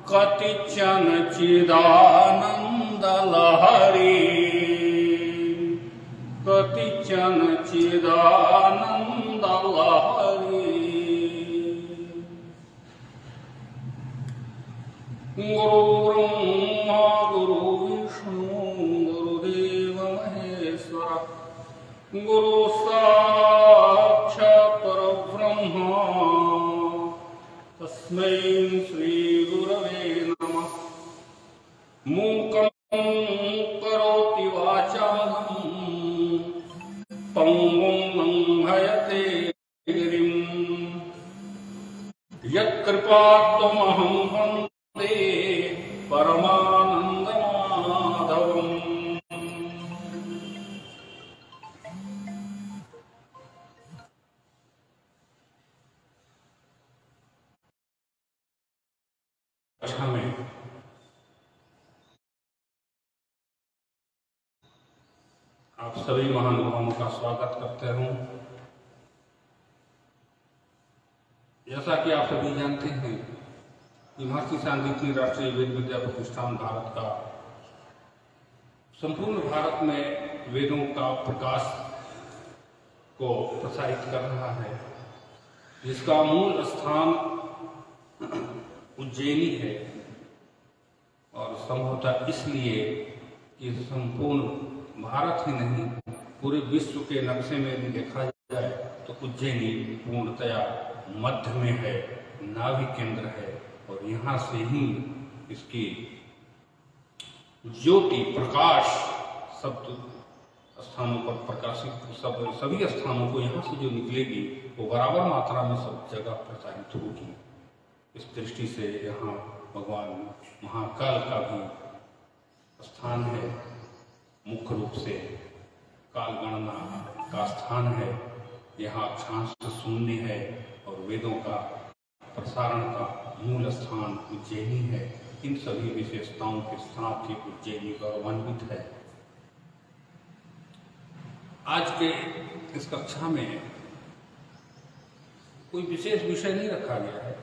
कतिचन चिदानंद लहरी, कतिचन चिदानंद लहरी। गुरु ब्रह्मा गुरु विष्णु गुरुदेव महेश्वर, गुरु साक्षात् परब्रह्म तस्मै श्री गुरवे नमः। मूकं करोति वाचालं पंगुं लंघयते गिरिं, यत्कृपात्तमहं वन्दे परमानंद माधवम्। कक्षा में आप सभी महानुभावों का स्वागत करते हूं। जैसा कि आप सभी जानते हैं कि महर्षि सांदीपनि राष्ट्रीय वेद विद्या प्रतिष्ठान भारत का संपूर्ण भारत में वेदों का प्रकाश को प्रसारित कर रहा है, जिसका मूल स्थान उज्जैनी है। और संभवतः इसलिए कि संपूर्ण भारत ही नहीं, पूरे विश्व के नक्शे में भी देखा जाए तो उज्जैनी पूर्णतया मध्य में है, नाभि केंद्र है। और यहाँ से ही इसकी ज्योति प्रकाश सब स्थानों पर प्रकाशित, सभी स्थानों को यहाँ से जो निकलेगी वो बराबर मात्रा में सब जगह प्रसारित होगी। इस दृष्टि से यहाँ भगवान महाकाल का भी स्थान है, मुख्य रूप से काल गणना का स्थान है। यहाँ अक्षांश शून्य है और वेदों का प्रसारण का मूल स्थान उज्जैनी है। इन सभी विशेषताओं के साथ ही उज्जैनी गौरवान्वित है। आज के इस कक्षा में कोई विशेष विषय नहीं रखा गया है।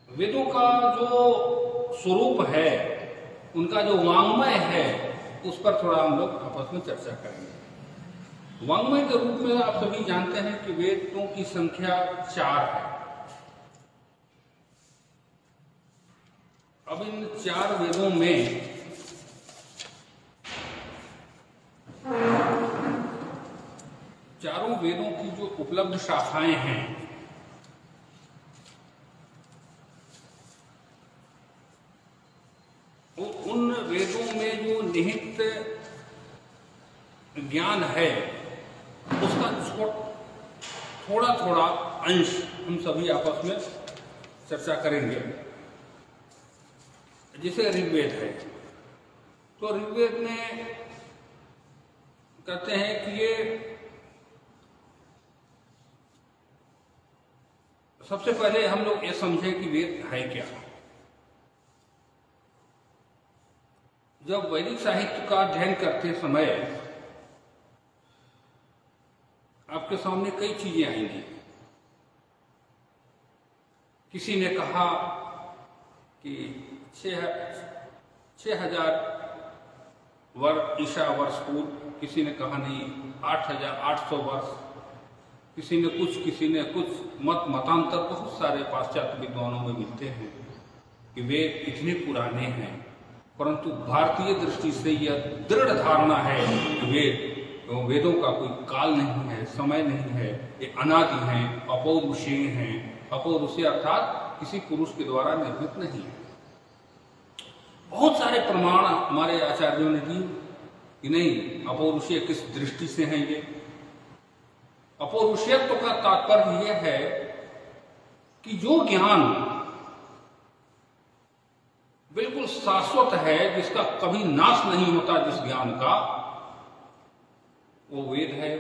वेदों का जो स्वरूप है, उनका जो वाङ्मय है, उस पर थोड़ा हम लोग आपस में चर्चा करेंगे। वाङ्मय के रूप में आप सभी जानते हैं कि वेदों की संख्या 4 है। अब इन 4 वेदों में चारों वेदों की जो उपलब्ध शाखाएं हैं, उन वेदों में जो निहित ज्ञान है, उसका थोड़ा थोड़ा अंश हम सभी आपस में चर्चा करेंगे। जैसे ऋग्वेद है, तो ऋग्वेद में कहते हैं कि ये सबसे पहले हम लोग ये समझें कि वेद है क्या। जब वैदिक साहित्य का अध्ययन करते समय आपके सामने कई चीजें आएंगी। किसी ने कहा कि 6000 वर्ष ईसा वर्ष पूर्व, किसी ने कहा नहीं 8800 वर्ष, किसी ने कुछ मतांतर बहुत सारे पाश्चात्य विद्वानों में मिलते हैं कि वेद इतने पुराने हैं। परंतु भारतीय दृष्टि से यह दृढ़ धारणा है कि वेदों का कोई काल नहीं है, समय नहीं है, ये अनादि हैं, अपौरुषेय हैं। अपौरुषेय अर्थात किसी पुरुष के द्वारा निर्मित नहीं है। बहुत सारे प्रमाण हमारे आचार्यों ने दिए कि नहीं, अपौरुषेय किस दृष्टि से हैं ये। अपौरुषेयत्व का तात्पर्य यह है कि जो ज्ञान बिल्कुल शाश्वत है, जिसका कभी नाश नहीं होता, जिस ज्ञान का, वो वेद है।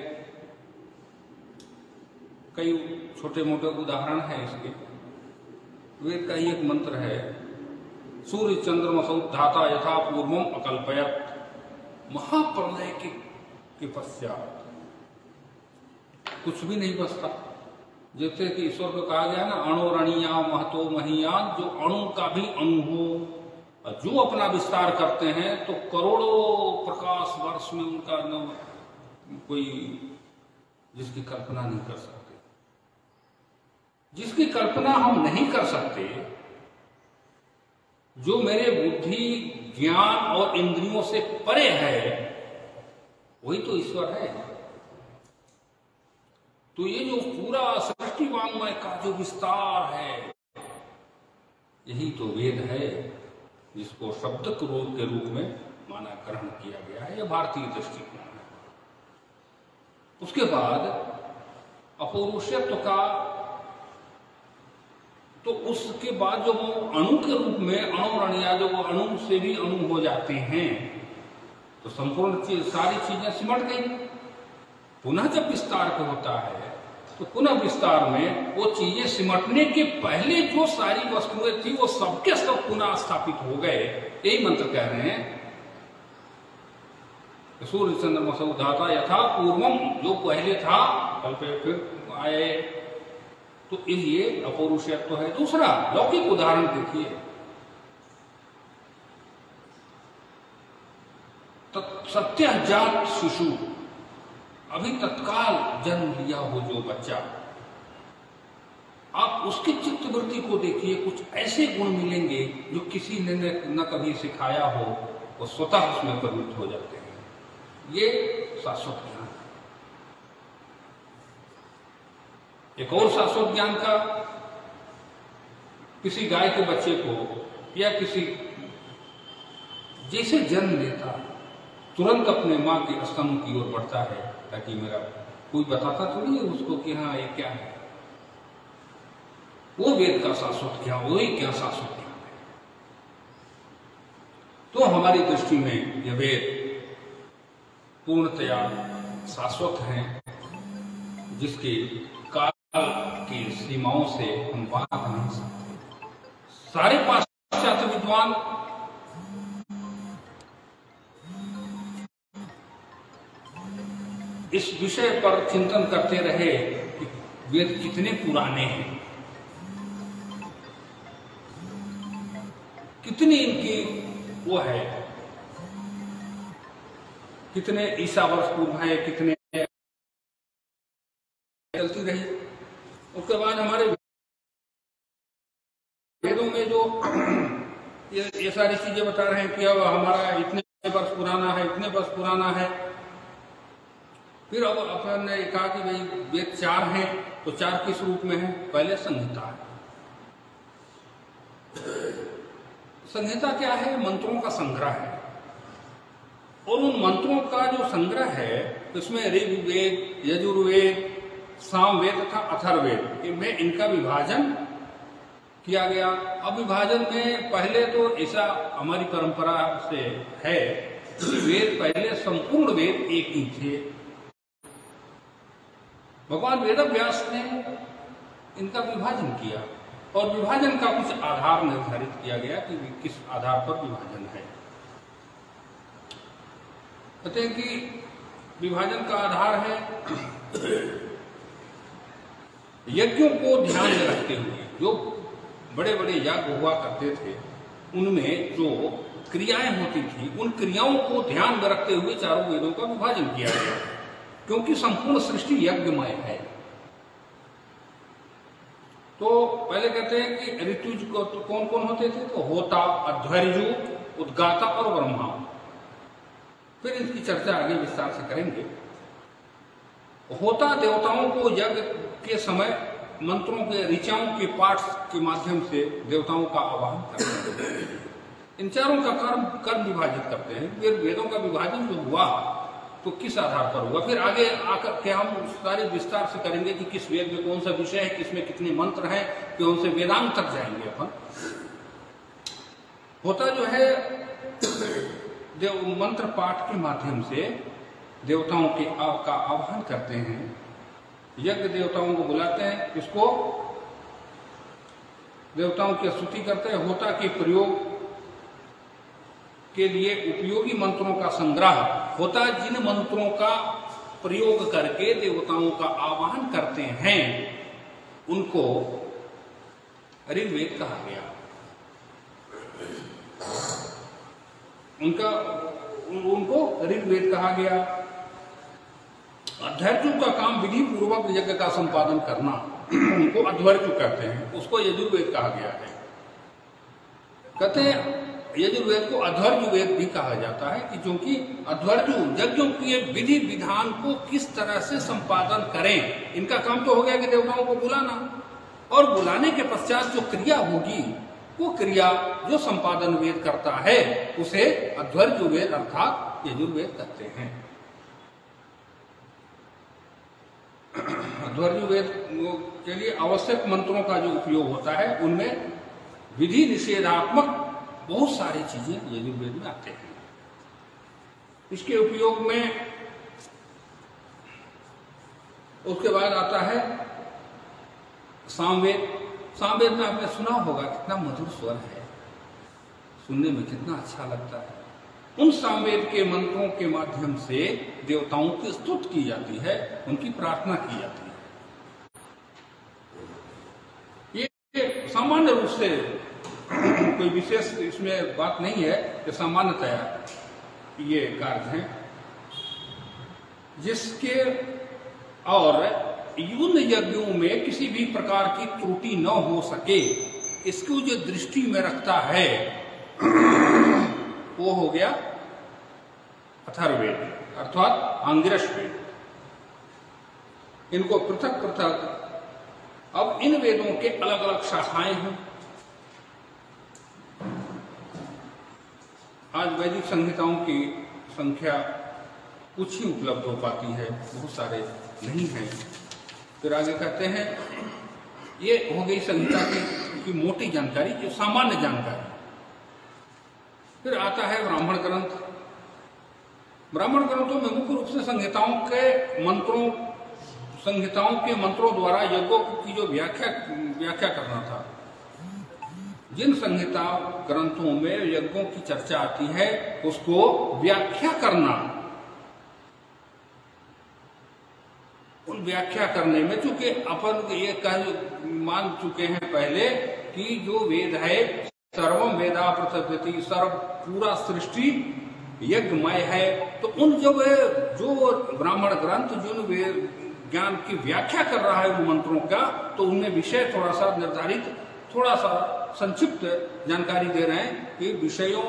कई छोटे मोटे उदाहरण हैं इसके। वेद का ही एक मंत्र है, सूर्य चंद्रमसौ धाता यथा पूर्वम अकल्पयत, महाप्रलय के पश्चात कुछ भी नहीं बचता, जैसे कि ईश्वर को कहा गया ना, अणुरणीया महतो महीयान, जो अणु का भी अणु हो, जो अपना विस्तार करते हैं तो करोड़ों प्रकाश वर्ष में उनका न कोई जिसकी कल्पना नहीं कर सकते। जिसकी कल्पना हम नहीं कर सकते, जो मेरे बुद्धि ज्ञान और इंद्रियों से परे है, वही तो ईश्वर है। तो ये जो पूरा सृष्टि वाङ्मय का जो विस्तार है, यही तो वेद है, जिसको शब्द के रूप में माना ग्रहण किया गया है। यह भारतीय दृष्टिकोण है। उसके बाद अपौरुषत्व का, तो उसके बाद जो वो अणु के रूप में अणुरणीया, जो वो अणु से भी अणु हो जाते हैं, तो संपूर्ण सारी चीजें सिमट गई। पुनः जब विस्तार को होता है तो पुनः विस्तार में वो चीजें सिमटने के पहले जो सारी वस्तुएं थी वो सबके सब पुनः स्थापित हो गए। यही मंत्र कह रहे हैं, सूर्य चंद्रमा उदाता यथा पूर्वम, जो पहले था कल पे फिर आए। तो ये अपौरुषत्व है। दूसरा लौकिक उदाहरण देखिए, सत्याजात शिशु, अभी तत्काल जन्म लिया हो जो बच्चा, आप उसकी चित्तवृत्ति को देखिए, कुछ ऐसे गुण मिलेंगे जो किसी ने न कभी सिखाया हो, वो स्वतः उसमें प्रवृत्त हो जाते हैं। ये शाश्वत ज्ञान। एक और शाश्वत ज्ञान का, किसी गाय के बच्चे को या किसी जैसे जन्म लेता, तुरंत अपने माँ के स्तन की ओर बढ़ता है, ताकि मेरा कोई बताता थोड़ी है उसको कि हाँ ये क्या है। वो वेद का शाश्वत ज्ञान, वही क्या शाश्वत ज्ञान है। तो हमारी दृष्टि में यह वेद पूर्णतया शाश्वत हैं, जिसके काल की सीमाओं से हम बात नहीं सकते। सारे पाश्चात्य विद्वान इस विषय पर चिंतन करते रहे कि वेद कितने पुराने हैं, कितनी इनकी वो है, कितने ईसा वर्ष पूर्व है, कितने चलती रही। उसके बाद हमारे वेदों में जो ये सारी चीजें बता रहे हैं कि अब हमारा इतने वर्ष पुराना है, इतने वर्ष पुराना है। फिर अब अपन ने कहा कि भाई वेद 4 हैं, तो 4 किस रूप में है? पहले संहिता है। संहिता क्या है? मंत्रों का संग्रह है। और उन मंत्रों का जो संग्रह है, उसमें ऋग्वेद, यजुर्वेद, सामवेद तथा अथर्ववेद, इनमें इनका विभाजन किया गया। अब विभाजन में पहले तो ऐसा हमारी परंपरा से है कि वेद पहले संपूर्ण वेद एक ही थे। भगवान वेदव्यास ने इनका विभाजन किया और विभाजन का कुछ आधार निर्धारित किया गया कि किस आधार पर विभाजन है। कहते हैं कि विभाजन का आधार है यज्ञों को ध्यान में रखते हुए। जो बड़े बड़े यज्ञ हुआ करते थे, उनमें जो क्रियाएं होती थी, उन क्रियाओं को ध्यान में रखते हुए चारों वेदों का विभाजन किया गया, क्योंकि संपूर्ण सृष्टि यज्ञमय है। तो पहले कहते हैं कि ऋतुज कौन कौन होते थे? तो होता, अध्वर्यु, उद्गाता और ब्रह्मा। फिर इसकी चर्चा आगे विस्तार से करेंगे। होता देवताओं को यज्ञ के समय मंत्रों के, ऋचाओं के पाठ के माध्यम से देवताओं का आवाहन करते हैं। इन चारों का कर्म विभाजित करते हैं। फिर वेदों का विभाजन जो हुआ तो किस आधार पर हुआ, फिर आगे आकर के हम सारे विस्तार से करेंगे कि किस वेद में कौन सा विषय है, किसमें कितने मंत्र हैं, फिर उनसे वेदांत तक जाएंगे अपन। होता जो है देव मंत्र पाठ के माध्यम से देवताओं के का आह्वान करते हैं, यज्ञ देवताओं को बुलाते हैं, इसको देवताओं की स्तुति करते हैं। होता के प्रयोग के लिए उपयोगी मंत्रों का संग्रह, होता जिन मंत्रों का प्रयोग करके देवताओं का आह्वान करते हैं उनको ऋग्वेद कहा गया। उनको ऋग्वेद कहा गया। अध्वर्यु का काम विधि पूर्वक यज्ञ का संपादन करना, उनको अध्वर्यु कहते हैं, उसको यजुर्वेद कहा गया है। कहते हैं यजुर्वेद को अध्वर्यु वेद भी कहा जाता है कि क्योंकि अध्वर्यु यज्ञों के विधि विधान को किस तरह से संपादन करें, इनका काम तो हो गया कि देवताओं को बुलाना, और बुलाने के पश्चात जो क्रिया होगी वो क्रिया जो संपादन वेद करता है उसे अध्वर्यु वेद अर्थात यजुर्वेद कहते हैं। अध्वर्यु वेद के लिए आवश्यक मंत्रों का जो उपयोग होता है उनमें विधि निषेधात्मक बहुत सारी चीजें यजुर्वेद में आते हैं। इसके उपयोग में उसके बाद आता है सामवेद। सामवेद में आपने सुना होगा, कितना मधुर स्वर है, सुनने में कितना अच्छा लगता है। उन सामवेद के मंत्रों के माध्यम से देवताओं की स्तुति की जाती है, उनकी प्रार्थना की जाती है। ये सामान्य रूप से कोई विशेष इसमें बात नहीं है कि सामान्यतया ये कार्य है जिसके और युद्ध यज्ञों में किसी भी प्रकार की त्रुटि न हो सके, इसको जो दृष्टि में रखता है वो हो गया अथर्ववेद अर्थात आंगिरस वेद। इनको पृथक पृथक, अब इन वेदों के अलग अलग शाखाएं हैं। आज वैदिक संहिताओं की संख्या कुछ ही उपलब्ध हो पाती है, बहुत सारे नहीं हैं। फिर आगे कहते हैं ये हो गई संहिता की मोटी जानकारी, जो सामान्य जानकारी। फिर आता है ब्राह्मण ग्रंथ। ब्राह्मण ग्रंथों में मुख्य रूप से संहिताओं के मंत्रों द्वारा यज्ञों की जो व्याख्या करना था। जिन संहिता ग्रंथों में यज्ञों की चर्चा आती है उसको व्याख्या करना, उन व्याख्या करने में, चूंकि अपन ये मान चुके हैं पहले कि जो वेद है सर्वम वेदा प्रथव्यति, सर्व पूरा सृष्टि यज्ञमय है, तो उन जो ब्राह्मण ग्रंथ जिन ज्ञान की व्याख्या कर रहा है उन मंत्रों का, तो उनमें विषय थोड़ा सा निर्धारित, थोड़ा सा संक्षिप्त जानकारी दे रहे हैं कि विषयों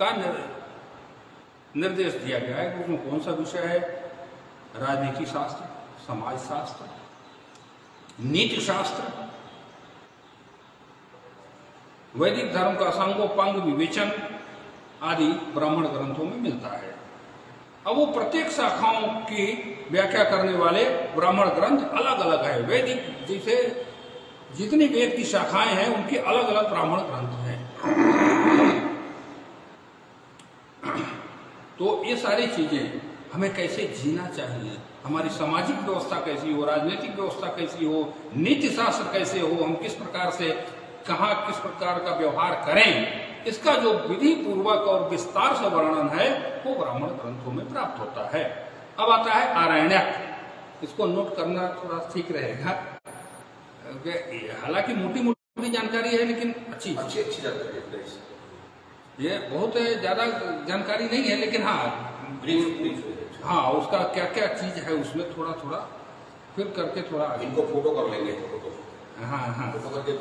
का निर्देश दिया गया है। उसमें कौन सा विषय है? राजनीति शास्त्र, समाज शास्त्र, नीति शास्त्र, वैदिक धर्म का सांगोपांग विवेचन आदि ब्राह्मण ग्रंथों में मिलता है। अब वो प्रत्येक शाखाओं की व्याख्या करने वाले ब्राह्मण ग्रंथ अलग अलग है। वैदिक जैसे जितनी वेद की शाखाएं हैं उनके अलग अलग ब्राह्मण ग्रंथ हैं। तो ये सारी चीजें हमें कैसे जीना चाहिए, हमारी सामाजिक व्यवस्था कैसी हो, राजनीतिक व्यवस्था कैसी हो, नीति शास्त्र कैसे हो, हम किस प्रकार से कहाँ किस प्रकार का व्यवहार करें, इसका जो विधि पूर्वक और विस्तार से वर्णन है वो ब्राह्मण ग्रंथों में प्राप्त होता है। अब आता है आरण्यक। इसको नोट करना थोड़ा ठीक रहेगा, हालांकि मोटी मोटी जानकारी है लेकिन अच्छी जानकारी है। ये बहुत ज्यादा जानकारी नहीं है लेकिन हाँ उसका क्या क्या चीज है उसमें थोड़ा थोड़ा फिर करके थोड़ा आगे इनको फोटो कर लेंगे। हाँ फोटो करके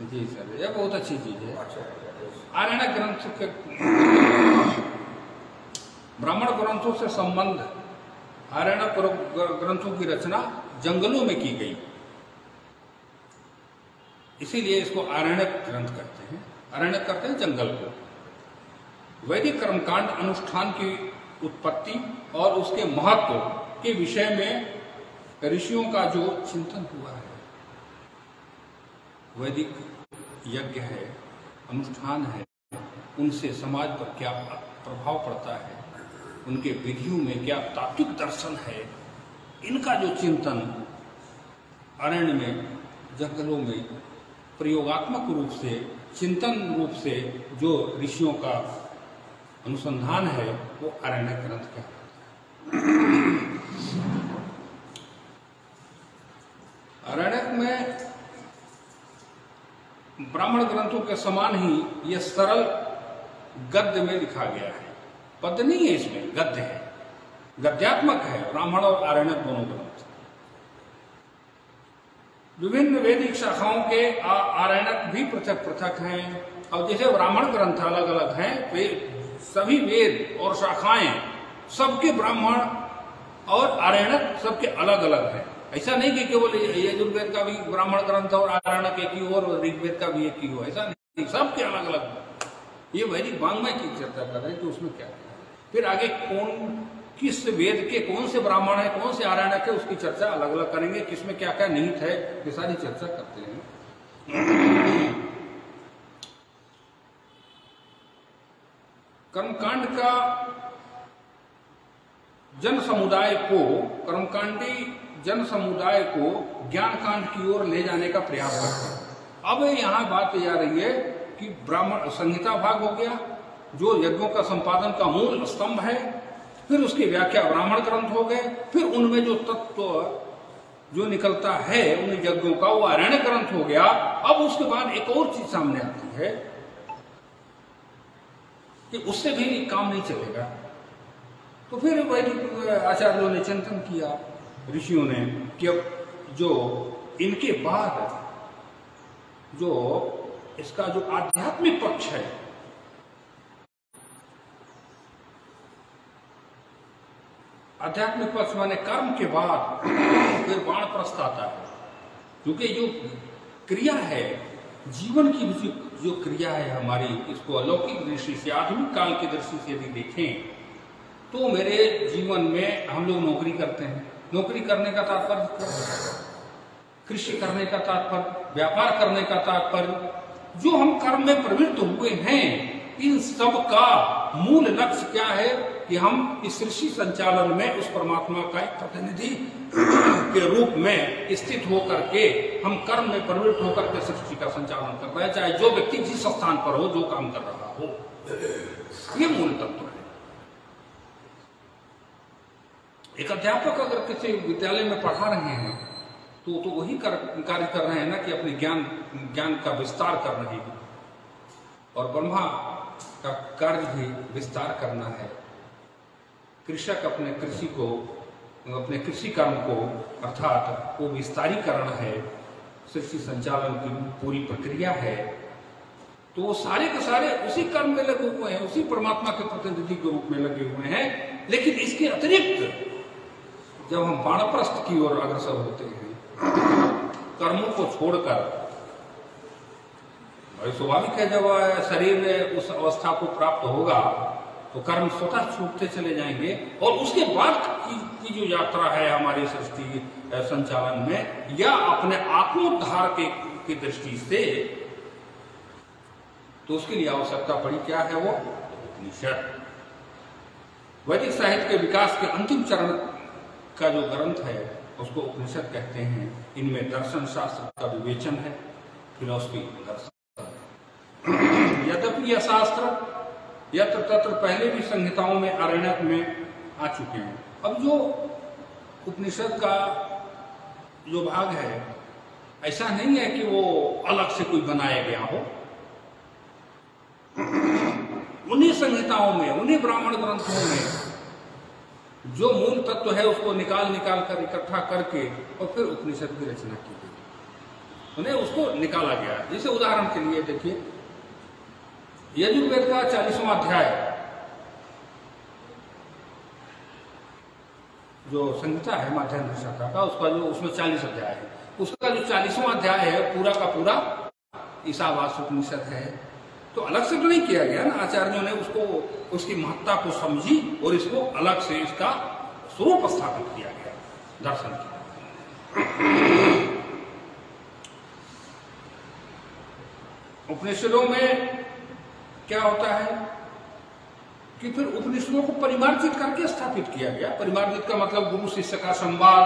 जी सर, ये बहुत अच्छी चीज है। आरण्यक ग्रंथ के ब्राह्मण ग्रंथों से संबंध, आरण्यक ग्रंथों की रचना जंगलों में की गई, इसीलिए इसको आरण्यक ग्रंथ कहते हैं। आरण्यक कहते हैं जंगल को। वैदिक कर्मकांड अनुष्ठान की उत्पत्ति और उसके महत्व के विषय में ऋषियों का जो चिंतन हुआ है, वैदिक यज्ञ है, अनुष्ठान है, उनसे समाज पर क्या प्रभाव पड़ता है, उनके विधियों में क्या तात्विक दर्शन है, इनका जो चिंतन अरण्य में, जंगलों में प्रयोगात्मक रूप से, चिंतन रूप से जो ऋषियों का अनुसंधान है वो आरण्यक ग्रंथ कहलाता है। आरण्यक में ब्राह्मण ग्रंथों के समान ही यह सरल गद्य में लिखा गया है। पद्य नहीं है, इसमें गद्य है, गद्यात्मक है। ब्राह्मण और आरण्यक दोनों ग्रंथ विभिन्न वैदिक शाखाओं के आरण्यक भी पृथक पृथक हैं। और जैसे ब्राह्मण ग्रंथ अलग अलग हैं, वे सभी वेद और शाखाएं सबके ब्राह्मण और आरण्यक सबके अलग अलग हैं। ऐसा नहीं कि केवल यजुर्वेद का भी ब्राह्मण ग्रंथ और आरण्यक एक ही हो और ऋग्वेद का भी एक ही हो, ऐसा नहीं, सबके अलग अलग। ये वैदिक वाङ्मय की चर्चा कर रहे हैं कि उसमें क्या है। फिर आगे किस वेद के कौन से ब्राह्मण है, कौन से आरण्यक है, उसकी चर्चा अलग अलग करेंगे। किसमें क्या क्या निहित है, ये सारी चर्चा करते हैं। कर्मकांड का कर्मकांडी जन समुदाय को ज्ञान कांड की ओर ले जाने का प्रयास करते हैं। अब यहाँ बात यह आ रही है कि ब्राह्मण संहिता भाग हो गया, जो यज्ञों का संपादन का मूल स्तंभ है। फिर उसकी व्याख्या ब्राह्मण ग्रंथ हो गए। फिर उनमें जो तत्व जो निकलता है उन यज्ञों का, वो आरण्य ग्रंथ हो गया। अब उसके बाद एक और चीज सामने आती है कि उससे भी काम नहीं चलेगा। तो फिर वैदिक आचार्यों ने चिंतन किया, ऋषियों ने, कि अब जो इनके बाद जो इसका जो आध्यात्मिक पक्ष है, आध्यात्मिक पक्ष माने कर्म के बाद फिर वानप्रस्थ आता है। क्योंकि जो क्रिया है, जीवन की जो क्रिया है हमारी, इसको अलौकिक दृष्टि से, आधुनिक काल की दृष्टि से यदि देखें तो मेरे जीवन में हम लोग नौकरी करते हैं। नौकरी करने का तात्पर्य, कृषि करने का तात्पर्य, व्यापार करने का तात्पर्य, जो हम कर्म में प्रवृत्त हुए हैं, इन सब का मूल लक्ष्य क्या है कि हम इस सृष्टि संचालन में उस परमात्मा का एक प्रतिनिधि के रूप में स्थित होकर के हम कर्म में प्रवृत्त होकर के सृष्टि का संचालन कर रहे हैं, चाहे जो व्यक्ति जिस स्थान पर हो, जो काम कर रहा हो। ये मूल तत्व है। एक अध्यापक अगर किसी विद्यालय में पढ़ा रहे हैं तो वही कार्य कर रहे हैं ना कि अपने ज्ञान का विस्तार कर रहे हैं। और ब्रह्मा का कार्य भी विस्तार करना है। कृषक अपने कृषि कर्म को, अर्थात वो विस्तारीकरण है, सृष्टि संचालन की पूरी प्रक्रिया है। तो वो सारे के सारे उसी कर्म में लगे हुए हैं, उसी परमात्मा के प्रतिनिधि के रूप में लगे हुए हैं। लेकिन इसके अतिरिक्त जब हम वानप्रस्थ की ओर अग्रसर होते हैं, कर्मों को छोड़कर, और स्वाभाविक है जब शरीर उस अवस्था को प्राप्त होगा तो कर्म स्वतः छूटते चले जाएंगे। और उसके बाद की जो यात्रा है हमारी सृष्टि संचालन में, या अपने आत्मोद्धार की दृष्टि से, तो उसके लिए आवश्यकता पड़ी क्या है, वो उपनिषद। वैदिक साहित्य के विकास के अंतिम चरण का जो ग्रंथ है उसको उपनिषद कहते हैं। इनमें दर्शन शास्त्र का विवेचन है, फिलॉसफी दर्शन। यद्यपि यह शास्त्र यत्र तत्र पहले भी संहिताओं में, आरण्यक में आ चुके हैं। अब जो उपनिषद का जो भाग है, ऐसा नहीं है कि वो अलग से कोई बनाया गया हो। उन्हीं संहिताओं में, उन्हीं ब्राह्मण ग्रंथों में जो मूल तत्व है उसको निकाल कर इकट्ठा करके और फिर उपनिषद की रचना की गई। उन्हें उसको निकाला गया। जैसे उदाहरण के लिए देखिए, यजुर्वेद का 40वां अध्याय जो संहिता है माध्यान्ह शाखा का, उसमें 40 अध्याय है। उसका जो 40वां अध्याय है पूरा का पूरा ईशावास्य उपनिषद है। तो अलग से तो नहीं किया गया ना, आचार्यों ने उसको, उसकी महत्ता को समझी और इसको अलग से इसका स्वरूप स्थापित किया गया, दर्शन किया। उपनिषदों में क्या होता है कि फिर उपनिषदों को परिमार्जित करके स्थापित किया गया। परिमार्जित का मतलब गुरु शिष्य का संवाद।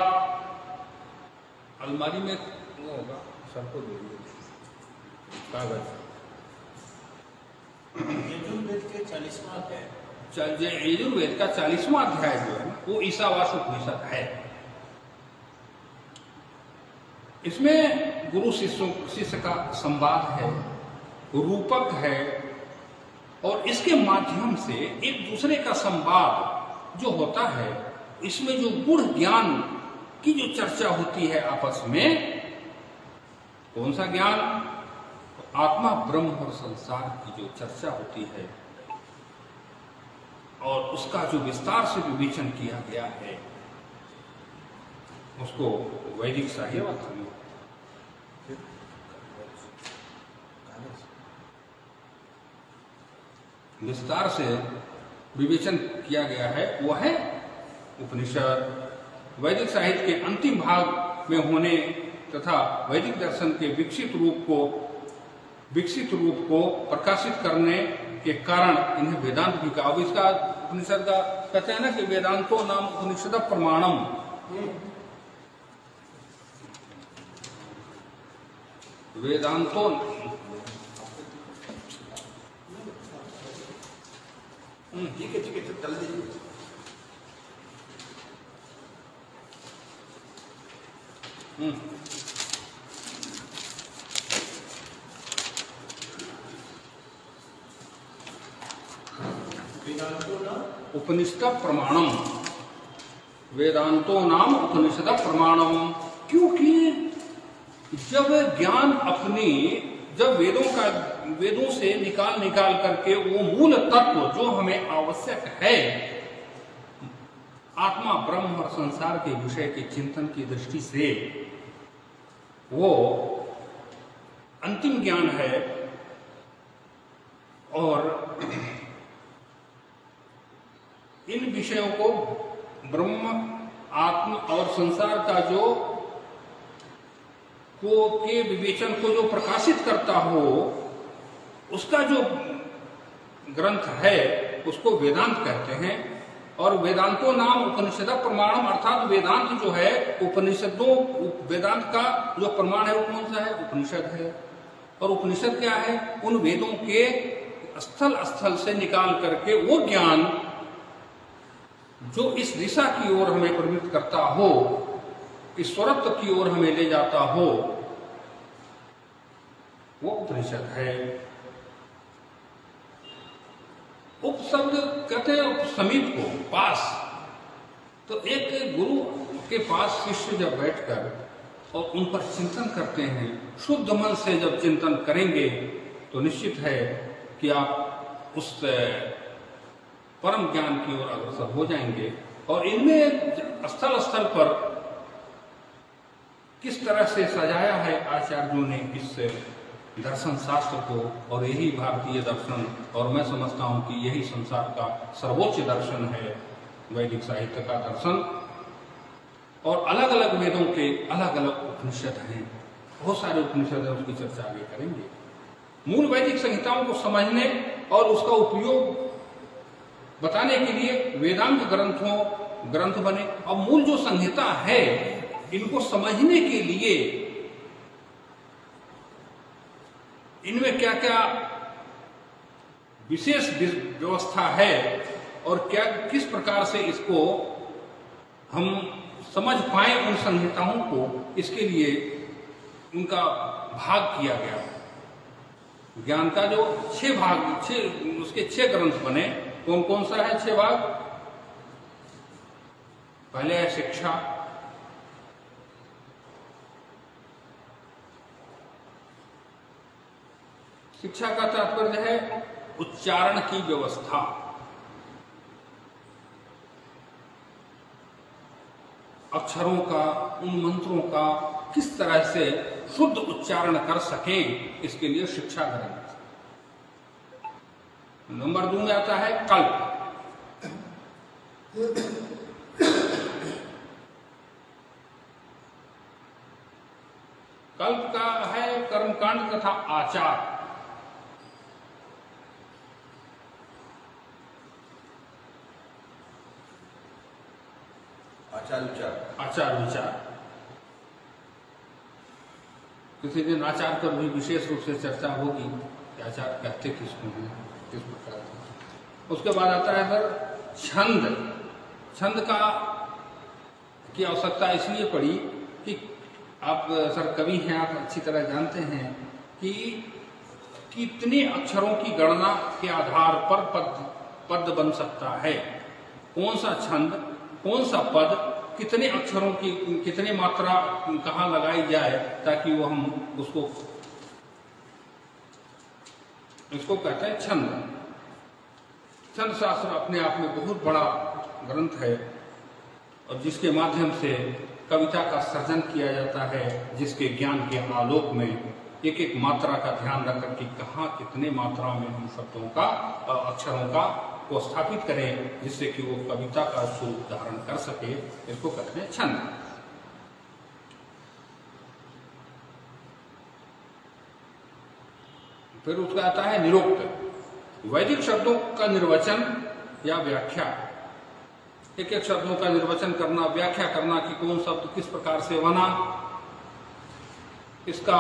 अलमारी में वो होगा, सबको दे दीजिए कागज। यजुर्वेद के 40वां अध्याय, यजुर्वेद का 40वां अध्याय जो है वो ईशावास्य उपनिषद है। इसमें गुरु शिष्य का संवाद है। रूपक है और इसके माध्यम से एक दूसरे का संवाद जो होता है, इसमें जो गुण ज्ञान की जो चर्चा होती है आपस में, कौन सा ज्ञान? आत्मा, ब्रह्म और संसार की जो चर्चा होती है और उसका जो विस्तार से विवेचन किया गया है, उसको वैदिक साहित्य में विस्तार से विवेचन किया गया है, वह है उपनिषद। वैदिक साहित्य के अंतिम भाग में होने तथा वैदिक दर्शन के विकसित रूप को प्रकाशित करने के कारण इन्हें वेदांत भी कहा। अब इसका उपनिषद का कहते हैं ना कि वेदांतो नाम उपनिषद प्रमाणम, वेदांतो ठीक है चल दीजिए। उपनिषद प्रमाणम, वेदांतो नाम उपनिषद प्रमाणम। क्योंकि जब ज्ञान जब वेदों से निकाल करके वो मूल तत्व जो हमें आवश्यक है आत्मा, ब्रह्म और संसार के विषय के चिंतन की दृष्टि से, वो अंतिम ज्ञान है और इन विषयों को ब्रह्म, आत्मा और संसार का के विवेचन को जो प्रकाशित करता हो, उसका जो ग्रंथ है उसको वेदांत कहते हैं। और वेदांतो नाम उपनिषद प्रमाणम, अर्थात वेदांत जो है वेदांत का जो प्रमाण है वो कौन सा है? उपनिषद है। और उपनिषद क्या है? उन वेदों के स्थल से निकाल करके वो ज्ञान जो इस दिशा की ओर हमें प्रवृत्त करता हो, ईश्वरत्व की ओर हमें ले जाता हो, वो उपनिषद है। उप शब्द कहते हैं समीप को, पास। तो एक गुरु के पास शिष्य जब बैठकर और उन पर चिंतन करते हैं, शुद्ध मन से जब चिंतन करेंगे तो निश्चित है कि आप उस परम ज्ञान की ओर अग्रसर हो जाएंगे। और इनमें स्थल स्थल पर किस तरह से सजाया है आचार्यों ने इस दर्शन शास्त्र को, और यही भारतीय दर्शन, और मैं समझता हूं कि यही संसार का सर्वोच्च दर्शन है, वैदिक साहित्य का दर्शन। और अलग अलग वेदों के अलग अलग उपनिषद हैं, बहुत सारे उपनिषद हैं, उसकी चर्चा आगे करेंगे। मूल वैदिक संहिताओं को समझने और उसका उपयोग बताने के लिए वेदांत ग्रंथ बने। अब मूल जो संहिता है, इनको समझने के लिए इनमें क्या क्या विशेष व्यवस्था है और किस प्रकार से इसको हम समझ पाए उन संहिताओं को, इसके लिए उनका भाग किया गया। ज्ञान का जो 6 भाग, उसके 6 ग्रंथ बने। कौन कौन सा है 6 भाग? पहले है शिक्षा, शिक्षा का तात्पर्य है उच्चारण की व्यवस्था। अक्षरों का, उन मंत्रों का किस तरह से शुद्ध उच्चारण कर सकें, इसके लिए शिक्षा ग्रंथ। नंबर 2 में आता है कल्प। कल्प का है कर्मकांड तथा आचार। आचार विचार। किसी दिन आचार पर भी विशेष रूप से चर्चा होगी कि आचार कहते किसको हैं, किस प्रकार। उसके बाद आता है सर छंद। छंद की आवश्यकता इसलिए पड़ी कि आप सर कवि हैं, आप अच्छी तरह जानते हैं कि कितने अक्षरों की गणना के आधार पर पद बन सकता है, कौन सा छंद, कौन सा पद, कितने अक्षरों की कितनी मात्रा कहाँ लगाई जाए ताकि वो हम इसको कहते हैं छंद। छंद शास्त्र अपने आप में बहुत बड़ा ग्रंथ है और जिसके माध्यम से कविता का सृजन किया जाता है, जिसके ज्ञान के आलोक में एक एक मात्रा का ध्यान रख कर कि कहाँ कितने मात्रा में हम शब्दों का अक्षरों का को स्थापित करें जिससे कि वो कविता का स्वरूप धारण कर सके, इसको कहते हैं छंद। फिर उसका आता है निरुक्त। वैदिक शब्दों का निर्वचन या व्याख्या, एक एक शब्दों का निर्वचन करना, व्याख्या करना कि कौन शब्द किस प्रकार से बना, इसका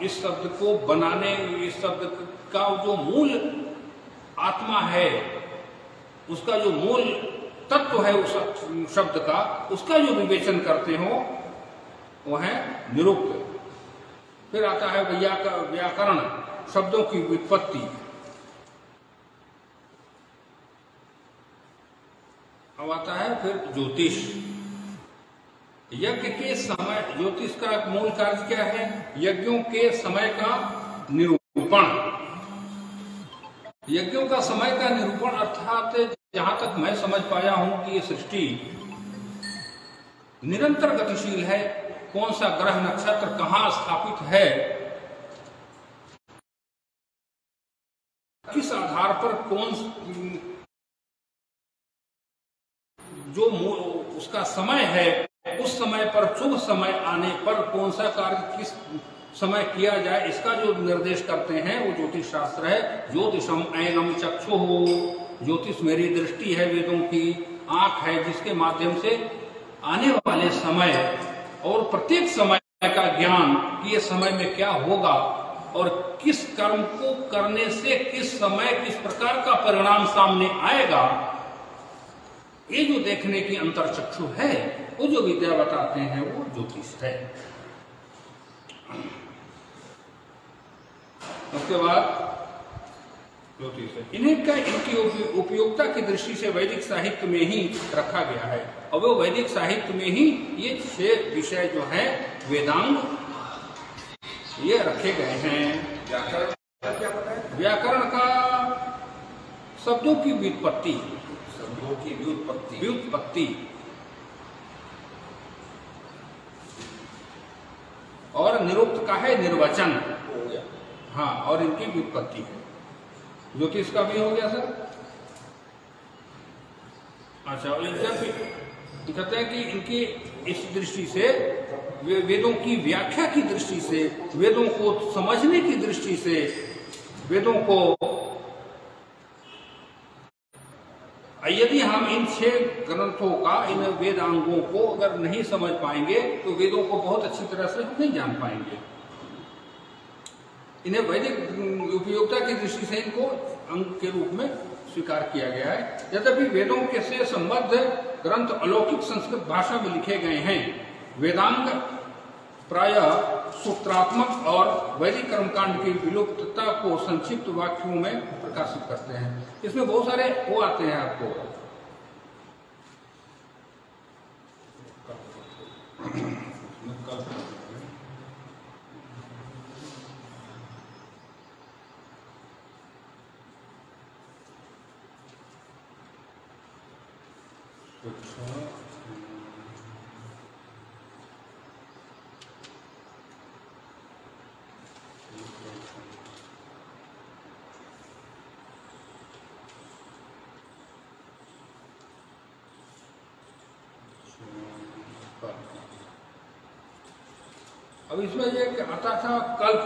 इस शब्द को बनाने, इस शब्द का जो मूल आत्मा है, उसका जो मूल तत्व है उस शब्द का, उसका जो विवेचन करते हो वो है निरुक्त। फिर आता है व्याकरण, शब्दों की व्युत्पत्ति। अब आता है फिर ज्योतिष। यज्ञ के समय, ज्योतिष का मूल कार्य क्या है? यज्ञों के समय का निरूपण। यज्ञों का समय का निरूपण अर्थात जहां तक मैं समझ पाया हूं कि ये सृष्टि निरंतर गतिशील है, कौन सा ग्रह नक्षत्र कहां स्थापित है, किस आधार पर कौन जो उसका समय है, उस समय पर शुभ समय आने पर कौन सा कार्य किस समय किया जाए, इसका जो निर्देश करते हैं वो ज्योतिष शास्त्र है। ज्योतिषम ऐनम चक्षुः, ज्योतिष मेरी दृष्टि है, वेदों की आंख है, जिसके माध्यम से आने वाले समय और प्रत्येक समय का ज्ञान कि ये समय में क्या होगा और किस कर्म को करने से किस समय किस प्रकार का परिणाम सामने आएगा, ये जो देखने की अंतरचक्षु है, वो जो विद्या बताते हैं वो ज्योतिष है। उसके बाद ज्योतिष है, इनकी उपयोगिता की दृष्टि से वैदिक साहित्य में ही रखा गया है और वो वैदिक साहित्य में ही ये 6 विषय जो है वेदांग ये रखे गए हैं। व्याकरण क्या पता है? व्याकरण का शब्दों की व्युत्पत्ति, शब्दों की व्युत्पत्ति और निरुक्त का है निर्वचन हो गया। हाँ, और इनकी व्युत्पत्ति है। ज्योतिष का भी हो गया सर। अच्छा, कहते हैं कि इनकी इस दृष्टि से वेदों की व्याख्या की दृष्टि से, वेदों को समझने की दृष्टि से, वेदों को यदि हम इन 6 ग्रंथों का, इन वेदांगों को अगर नहीं समझ पाएंगे तो वेदों को बहुत अच्छी तरह से हम नहीं जान पाएंगे। इन्हें वैदिक उपयोगिता की दृष्टि से इनको अंग के रूप में स्वीकार किया गया है। यद्यपि वेदों के से संबद्ध ग्रंथ अलौकिक संस्कृत भाषा में लिखे गए हैं। वेदांग प्रायः सूत्रात्मक और वैदिक कर्मकांड की विलुप्तता को संक्षिप्त वाक्यों में प्रकाशित करते हैं। इसमें बहुत सारे वो आते हैं आपको अब इसमें ये आता था कल्प,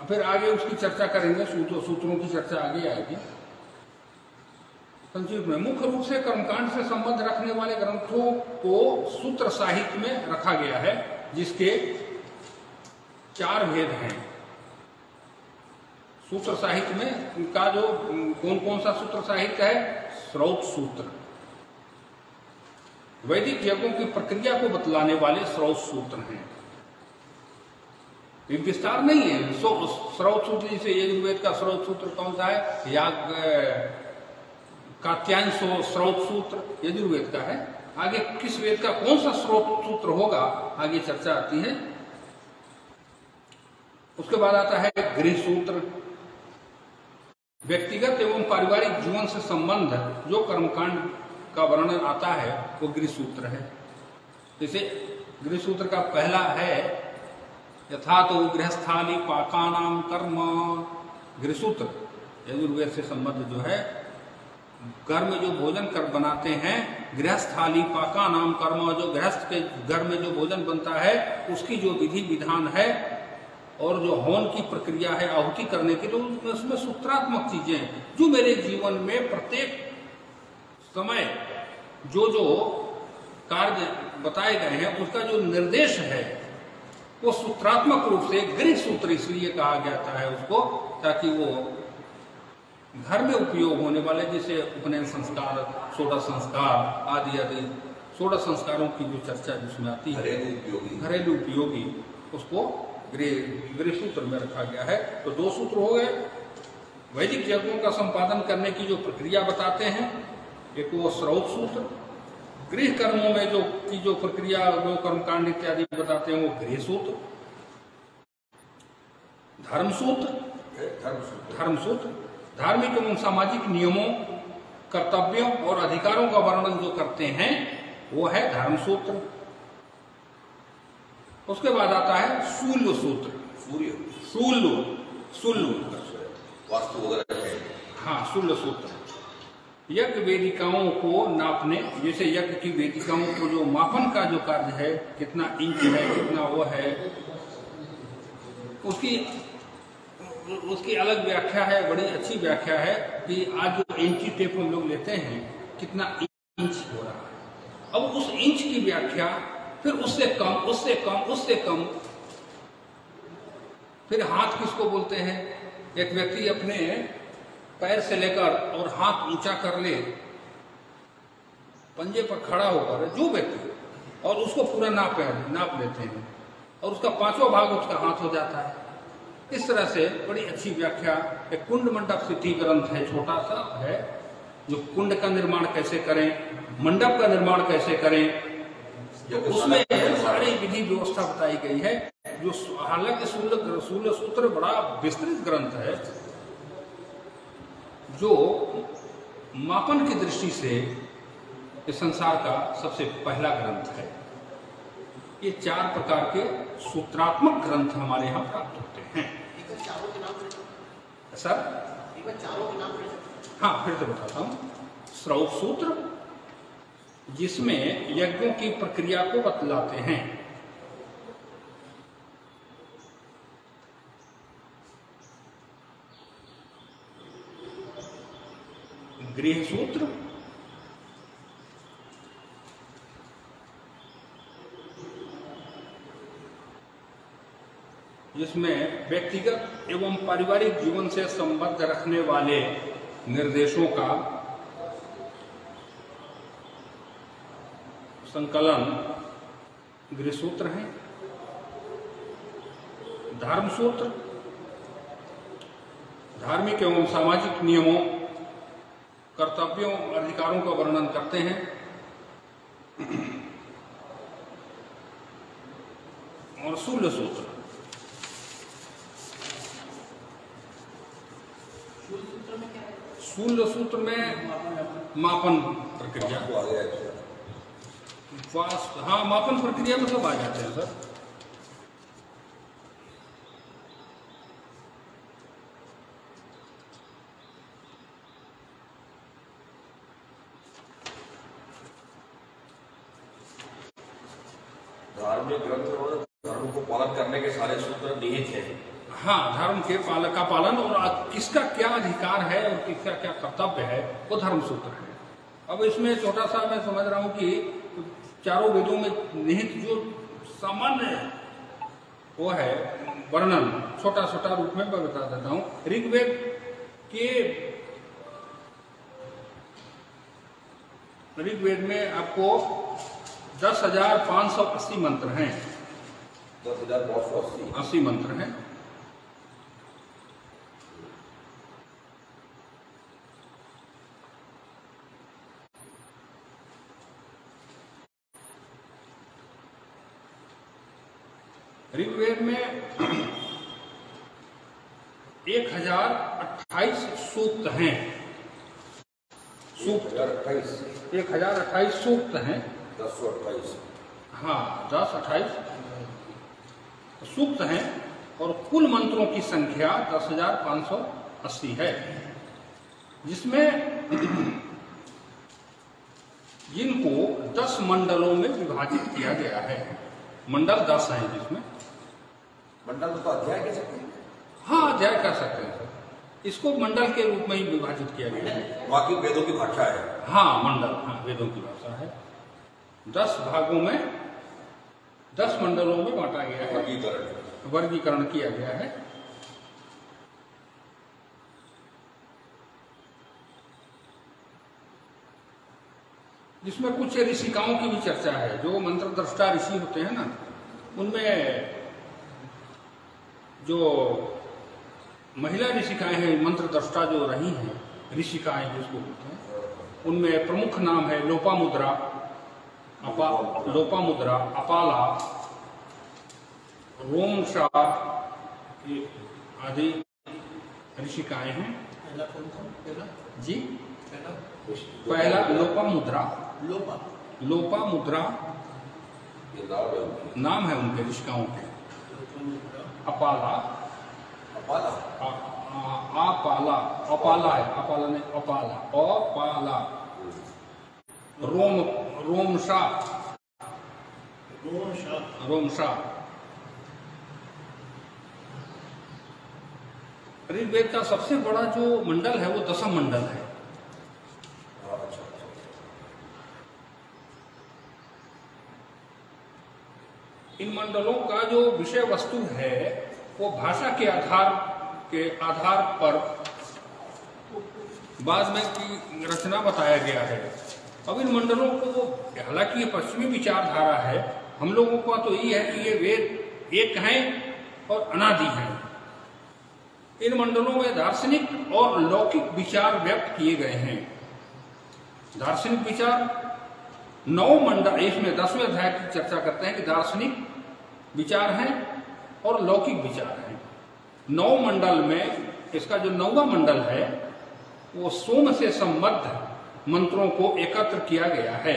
फिर आगे उसकी चर्चा करेंगे, सूत्रों की चर्चा आगे आएगी। संक्षिप्त में मुख्य रूप से कर्मकांड से संबंध रखने वाले ग्रंथों को सूत्र साहित्य में रखा गया है, जिसके 4 भेद हैं। सूत्र साहित्य में का जो कौन कौन सा सूत्र साहित्य है? श्रौत सूत्र, वैदिक यज्ञों की प्रक्रिया को बतलाने वाले श्रौत सूत्र हैं। ये विस्तार नहीं है। स्रोत सूत्र जैसे यजुर्वेद का स्रोत सूत्र कौन सा है? याग कात्यायन स्रोत सूत्र यजुर्वेद का है। आगे किस वेद का कौन सा स्रोत सूत्र होगा, आगे चर्चा आती है। उसके बाद आता है गृह सूत्र। व्यक्तिगत एवं पारिवारिक जीवन से संबंध जो कर्मकांड का वर्णन आता है वो गृह सूत्र है। जैसे गृह सूत्र का पहला है यथा तो गृहस्थाली पाकानाम कर्म। गृह सूत्र यजुर्वेद से संबंध जो है, घर में जो भोजन कर बनाते हैं, गृहस्थाली पाकानाम कर्म, जो गृहस्थ के घर में जो भोजन बनता है उसकी जो विधि विधान है और जो हवन की प्रक्रिया है आहुति करने की, तो उसमें सूत्रात्मक चीजें जो मेरे जीवन में प्रत्येक समय जो जो कार्य बताए गए हैं उसका जो निर्देश है वो सूत्रात्मक रूप से गृह सूत्र इसलिए कहा जाता है उसको, ताकि वो घर में उपयोग होने वाले जैसे उपनयन संस्कार, षोडश संस्कार आदि आदि, षोडश संस्कारों की जो चर्चा जिसमें आती है घरेलू उपयोगी, उसको गृह सूत्र में रखा गया है। तो दो सूत्र हो गए। वैदिक यज्ञों का संपादन करने की जो प्रक्रिया बताते हैं, एक वो स्रोत सूत्र। गृह कर्मों में जो प्रक्रिया, जो कर्मकांड इत्यादि बताते हैं वो गृह सूत्र। धर्म सूत्र धार्मिक एवं सामाजिक नियमों, कर्तव्यों और अधिकारों का वर्णन जो करते हैं वो है धर्म सूत्र। उसके बाद आता है शूल्य सूत्र। वास्तु वगैरह है। हाँ, शूल्य सूत्र यज्ञ वेदिकाओं को नापने, जैसे यज्ञ की वेदिकाओं को जो मापन का जो कार्य है, कितना इंच है, कितना वो है, उसकी अलग व्याख्या है, बड़ी अच्छी व्याख्या है कि आज जो इंची टेप हम लोग लेते हैं कितना इंच हो रहा है। अब उस इंच की व्याख्या फिर उससे कम, फिर हाथ किसको बोलते हैं? एक व्यक्ति अपने पैर से लेकर और हाथ ऊंचा कर ले, पंजे पर खड़ा होकर जो व्यक्ति, और उसको पूरा नाप लेते हैं और उसका 5वां भाग उसका हाथ हो जाता है। इस तरह से बड़ी अच्छी व्याख्या एक कुंड मंडप सिद्धि ग्रंथ है, छोटा सा है, जो कुंड का निर्माण कैसे करें, मंडप का निर्माण कैसे करें, उसमें सारी विधि व्यवस्था बताई गई है। जो हालांकि शूल्य सूत्र बड़ा विस्तृत ग्रंथ है, जो मापन की दृष्टि से इस संसार का सबसे पहला ग्रंथ है। ये 4 प्रकार के सूत्रात्मक ग्रंथ हमारे यहाँ प्राप्त होते हैं। सर हाँ, फिर से बताता हूँ। स्रोत सूत्र जिसमें यज्ञों की प्रक्रिया को बतलाते हैं। गृह सूत्र जिसमें व्यक्तिगत एवं पारिवारिक जीवन से संबंध रखने वाले निर्देशों का संकलन गृह सूत्र है। धर्म सूत्र धार्मिक एवं सामाजिक नियमों, कर्तव्यों, अधिकारों का वर्णन करते हैं। और शूल्य सूत्र में मापन प्रक्रिया, हाँ मापन प्रक्रिया में सब आ जाते हैं सर। धार्मिक ग्रंथ और धर्म को पालन करने के सारे सूत्र निहित हैं। हाँ, धर्म के का पालन और किसका क्या अधिकार है और किसका क्या कर्तव्य है वो धर्म सूत्र है। अब इसमें छोटा सा मैं समझ रहा हूँ कि चारों वेदों में निहित जो सामान्य वो है वर्णन, छोटा छोटा रूप में मैं बता देता हूँ। ऋग्वेद में आपको 10,580 मंत्र हैं। 10,580 80 मंत्र हैं। ऋग्वेद में 1028 सूक्त हैं। सूक्त 1028 सूक्त हैं। 1028 हाँ, 1028 सूक्त हैं और कुल मंत्रों की संख्या 10,580 है, जिसमें जिनको 10 मंडलों में विभाजित किया गया है। मंडल 10 हैं जिसमें। मंडल तो अध्याय कह सकते हैं। हाँ, अध्याय कर सकते हैं। इसको मंडल के रूप में ही विभाजित किया गया है। बाकी वेदों की भाषा है। हाँ, मंडल, हाँ, वेदों की भाषा है। 10 भागों में 10 मंडलों में बांटा गया है, वर्गीकरण किया गया है। जिसमें कुछ ऋषिकाओं की भी चर्चा है। जो मंत्र दृष्टा ऋषि होते हैं ना, उनमें जो महिला ऋषिकाएं हैं, मंत्र दृष्टा जो रही हैं, ऋषिकाएं जिसको बोलते हैं, उनमें प्रमुख नाम है लोपामुद्रा, अपाला, रोमशा आदि ऋषिकाएं हैं। जी, पहला लोपामुद्रा नाम है उनके ऋषिकाओं के। अपाला रोमशा। ऋग्वेद का सबसे बड़ा जो मंडल है वो दशम मंडल है। इन मंडलों का जो विषय वस्तु है वो भाषा के आधार पर बाद में की रचना बताया गया है। अब इन मंडलों को, हालांकि ये पश्चिमी विचारधारा है, हम लोगों का तो यही है कि ये वेद एक हैं और अनादि हैं। इन मंडलों में दार्शनिक और लौकिक विचार व्यक्त किए गए हैं। दार्शनिक विचार 9 मंडल, इसमें 10वें अध्याय की चर्चा करते हैं कि दार्शनिक विचार हैं और लौकिक विचार हैं। 9 मंडल में इसका जो 9वां मंडल है वो सोम से संबद्ध मंत्रों को एकत्र किया गया है।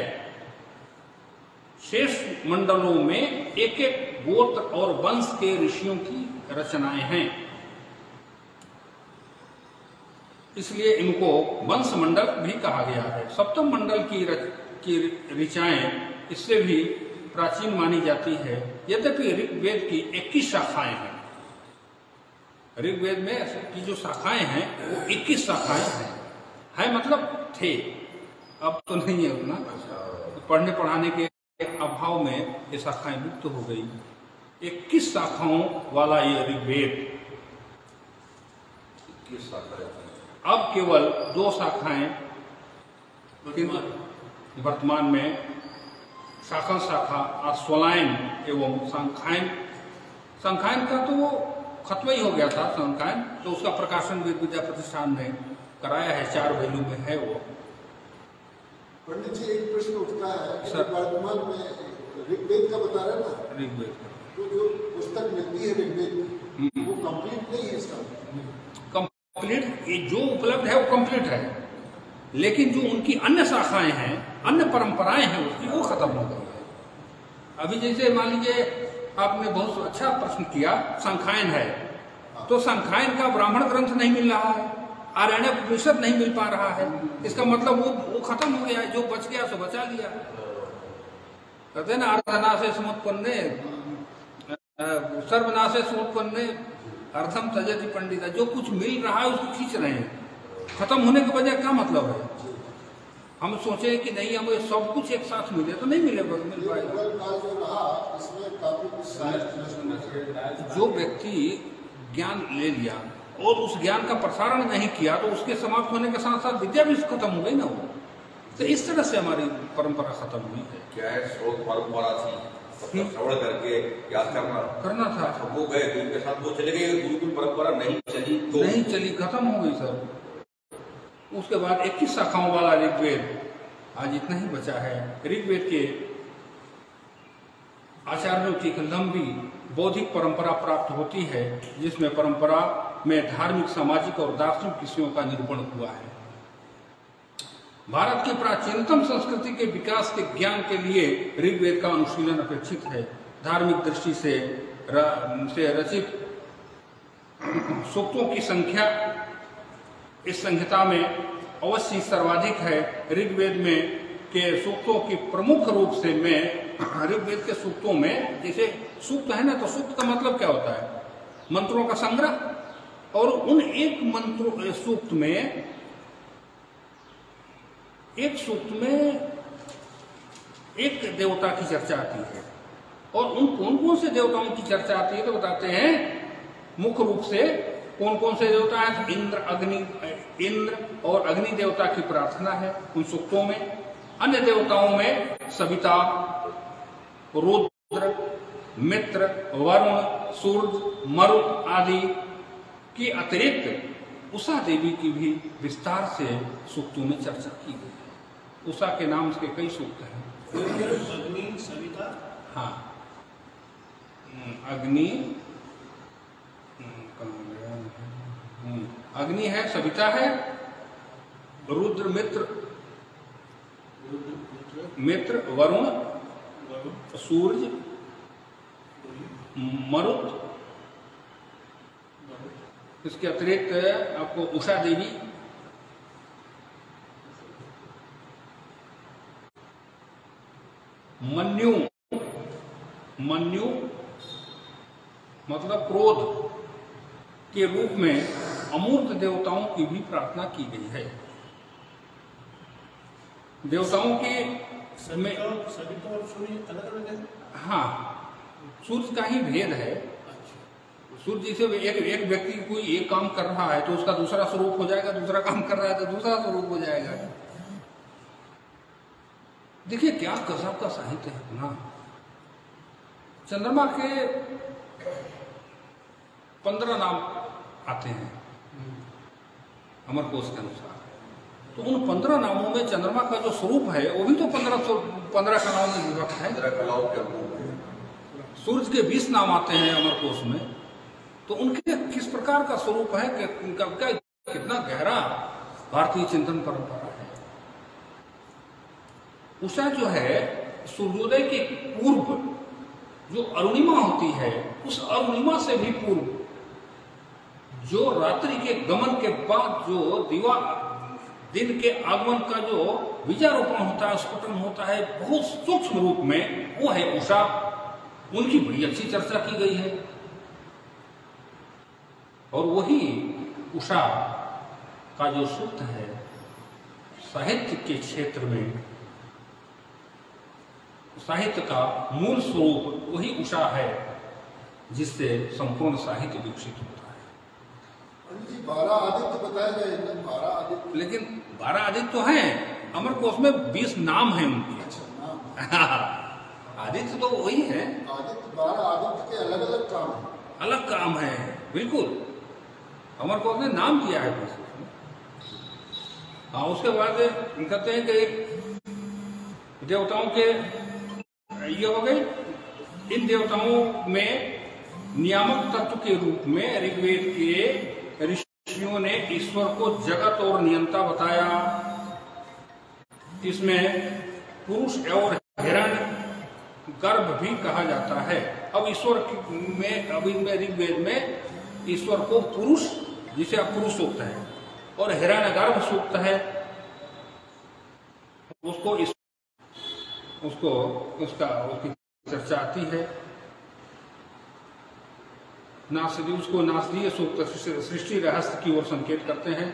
शेष मंडलों में एक एक गोत्र और वंश के ऋषियों की रचनाएं हैं, इसलिए इनको वंश मंडल भी कहा गया है। सप्तम मंडल की ऋचाएं इससे भी प्राचीन मानी जाती है, यद्यपि ऋग्वेद की 21 शाखाएं हैं। ऋग्वेद में की जो शाखाएं हैं वो 21 शाखाएं हैं। है मतलब थे, अब तो नहीं है उतना, पढ़ने पढ़ाने के अभाव में ये शाखाएं लुप्त हो गई। 21 शाखाओं वाला ये ऋग्वेद अब केवल 2 शाखाएं वर्तमान में, शाखा स्वलायन एवं संखायन। संखायन का तो वो खत्म ही हो गया था संखायन, तो उसका प्रकाशन वेद विद्या प्रतिष्ठान ने कराया है, 4 वैल्यू में है वो। पंडित जी, एक प्रश्न उठता है कि वर्तमान में ऋग्वेद का बता रहे ना, ऋग्वेद तो जो पुस्तक मिलती है ऋग्वेद की वो कंप्लीट नहीं है। इसका कंप्लीट जो उपलब्ध है वो कंप्लीट है, लेकिन जो उनकी अन्य शाखाएं हैं, अन्य परंपराएं हैं उसकी, वो खत्म हो गई है। अभी जैसे मान लीजिए आपने बहुत अच्छा प्रश्न किया, संखायन है तो संखायन का ब्राह्मण ग्रंथ नहीं मिल रहा है, आरण्यक उपनिषद नहीं मिल पा रहा है। इसका मतलब वो खत्म हो गया है, जो बच गया सो बचा लिया। कहते हैं ना, अर्धनाशे समुत्पन्ने सर्वनाशे समुत्पन्ने अर्थम त्यजति पंडिता। जो कुछ मिल रहा है उसको खींच रहे हैं, खत्म होने के बजाय क्या मतलब है? हम सोचे कि नहीं हमें सब कुछ एक साथ मिले, तो नहीं मिल पाएगा। जो व्यक्ति ज्ञान ले लिया और उस ज्ञान का प्रसारण नहीं किया तो उसके समाप्त होने के साथ साथ विद्या भी खत्म हो गई ना। वो तो इस तरह से हमारी परंपरा खत्म हुई है। क्या है, स्रोत परंपरा थी, मतलब श्रवण करके याद करना था। वो गए तो उनके साथ वो चले गए, गुरुकुल परंपरा नहीं चली तो नहीं चली, खत्म हो गई सर। उसके बाद 21 शाखाओं वाला ऋग्वेद आज इतना ही बचा है। ऋग्वेद के आचार्यों की एक लंबी बौद्धिक परंपरा प्राप्त होती है, जिसमें परंपरा में धार्मिक, सामाजिक और दार्शनिक विषयों का निरूपण हुआ है। भारत की प्राचीनतम संस्कृति के विकास के ज्ञान के लिए ऋग्वेद का अनुशीलन अपेक्षित है। धार्मिक दृष्टि से रचित सूक्तों की संख्या इस संहिता में अवश्य सर्वाधिक है। ऋग्वेद में के सूक्तों की प्रमुख रूप से ऋग्वेद के सूक्तों में, जैसे सूक्त है ना, तो सूक्त का मतलब क्या होता है? मंत्रों का संग्रह। और उन एक सूक्त में एक देवता की चर्चा आती है। और उन कौन कौन से देवताओं की चर्चा आती है तो बताते हैं मुख्य रूप से कौन कौन से देवता हैं। इंद्र और अग्नि देवता की प्रार्थना है उन सूक्तों में। अन्य देवताओं में सविता, रुद्र, मित्र, वरुण, सूर्य, मरुत आदि की अतिरिक्त उषा देवी की भी विस्तार से सूक्तों में चर्चा की गई है। उषा के नाम से कई सूक्त हैं। अग्नि, सविता, हाँ, अग्नि, अग्नि है, सविता है, रुद्र, मित्र, वरुण, सूर्य, मरुत, इसके अतिरिक्त आपको उषा देवी, मन्यु मतलब क्रोध के रूप में अमूर्त देवताओं की भी प्रार्थना की गई है। देवताओं के सविता और सूर्य अलग अलग है। हाँ, सूर्य का ही भेद है। सूर्य जैसे एक व्यक्ति कोई एक काम कर रहा है तो उसका दूसरा स्वरूप हो जाएगा, दूसरा काम कर रहा है तो दूसरा स्वरूप हो जाएगा। देखिए क्या गजब का साहित्य है अपना। चंद्रमा के 15 नाम आते हैं अमरकोश के अनुसार। तो उन 15 नामों में चंद्रमा का जो स्वरूप है वो भी तो 15 कलाओं में विभक्त है। 15 कलाओं के रूप में सूर्य के 20 नाम आते हैं अमरकोश में। तो उनके किस प्रकार का स्वरूप है कि उनका क्या कितना गहरा भारतीय चिंतन परंपरा है। उषा जो है सूर्योदय के पूर्व जो अरुणिमा होती है, उस अरुणिमा से भी पूर्व जो रात्रि के गमन के बाद जो दिन के आगमन का जो बीजारोपण होता है, स्फुटन होता है बहुत सूक्ष्म रूप में, वो है उषा। उनकी बड़ी अच्छी चर्चा की गई है। और वही उषा का जो सूक्त है साहित्य के क्षेत्र में, साहित्य का मूल स्वरूप वही उषा है जिससे संपूर्ण साहित्य विकसित होता है। पंडित जी 12 आदित्य बताए गए ना, 12 आदित्य। लेकिन 12 आदित्य तो हैं, अमरकोश में 20 नाम हैं उनके। अच्छा, नाम आदित्य तो वही है। आदित्य 12 आदित्य के अलग अलग काम है। अलग काम है, बिल्कुल। अमरकोश ने नाम किया है बस। हाँ, उसके बाद कहते हैं कि देवताओं के ये हो गए। इन देवताओं में नियामक तत्व के रूप में ऋग्वेद के ऋषियों ने ईश्वर को जगत और नियंता बताया। इसमें पुरुष और हिरण्य गर्भ भी कहा जाता है। अब ईश्वर में, अब इनमें ऋग्वेद में ईश्वर को पुरुष, जिसे अब पुरुष सूक्त है, और हिरण्य गर्भ सूक्त है। उसकी चर्चा आती है। उसको नासदीय सूक्त सृष्टि रहस्य की ओर संकेत करते हैं।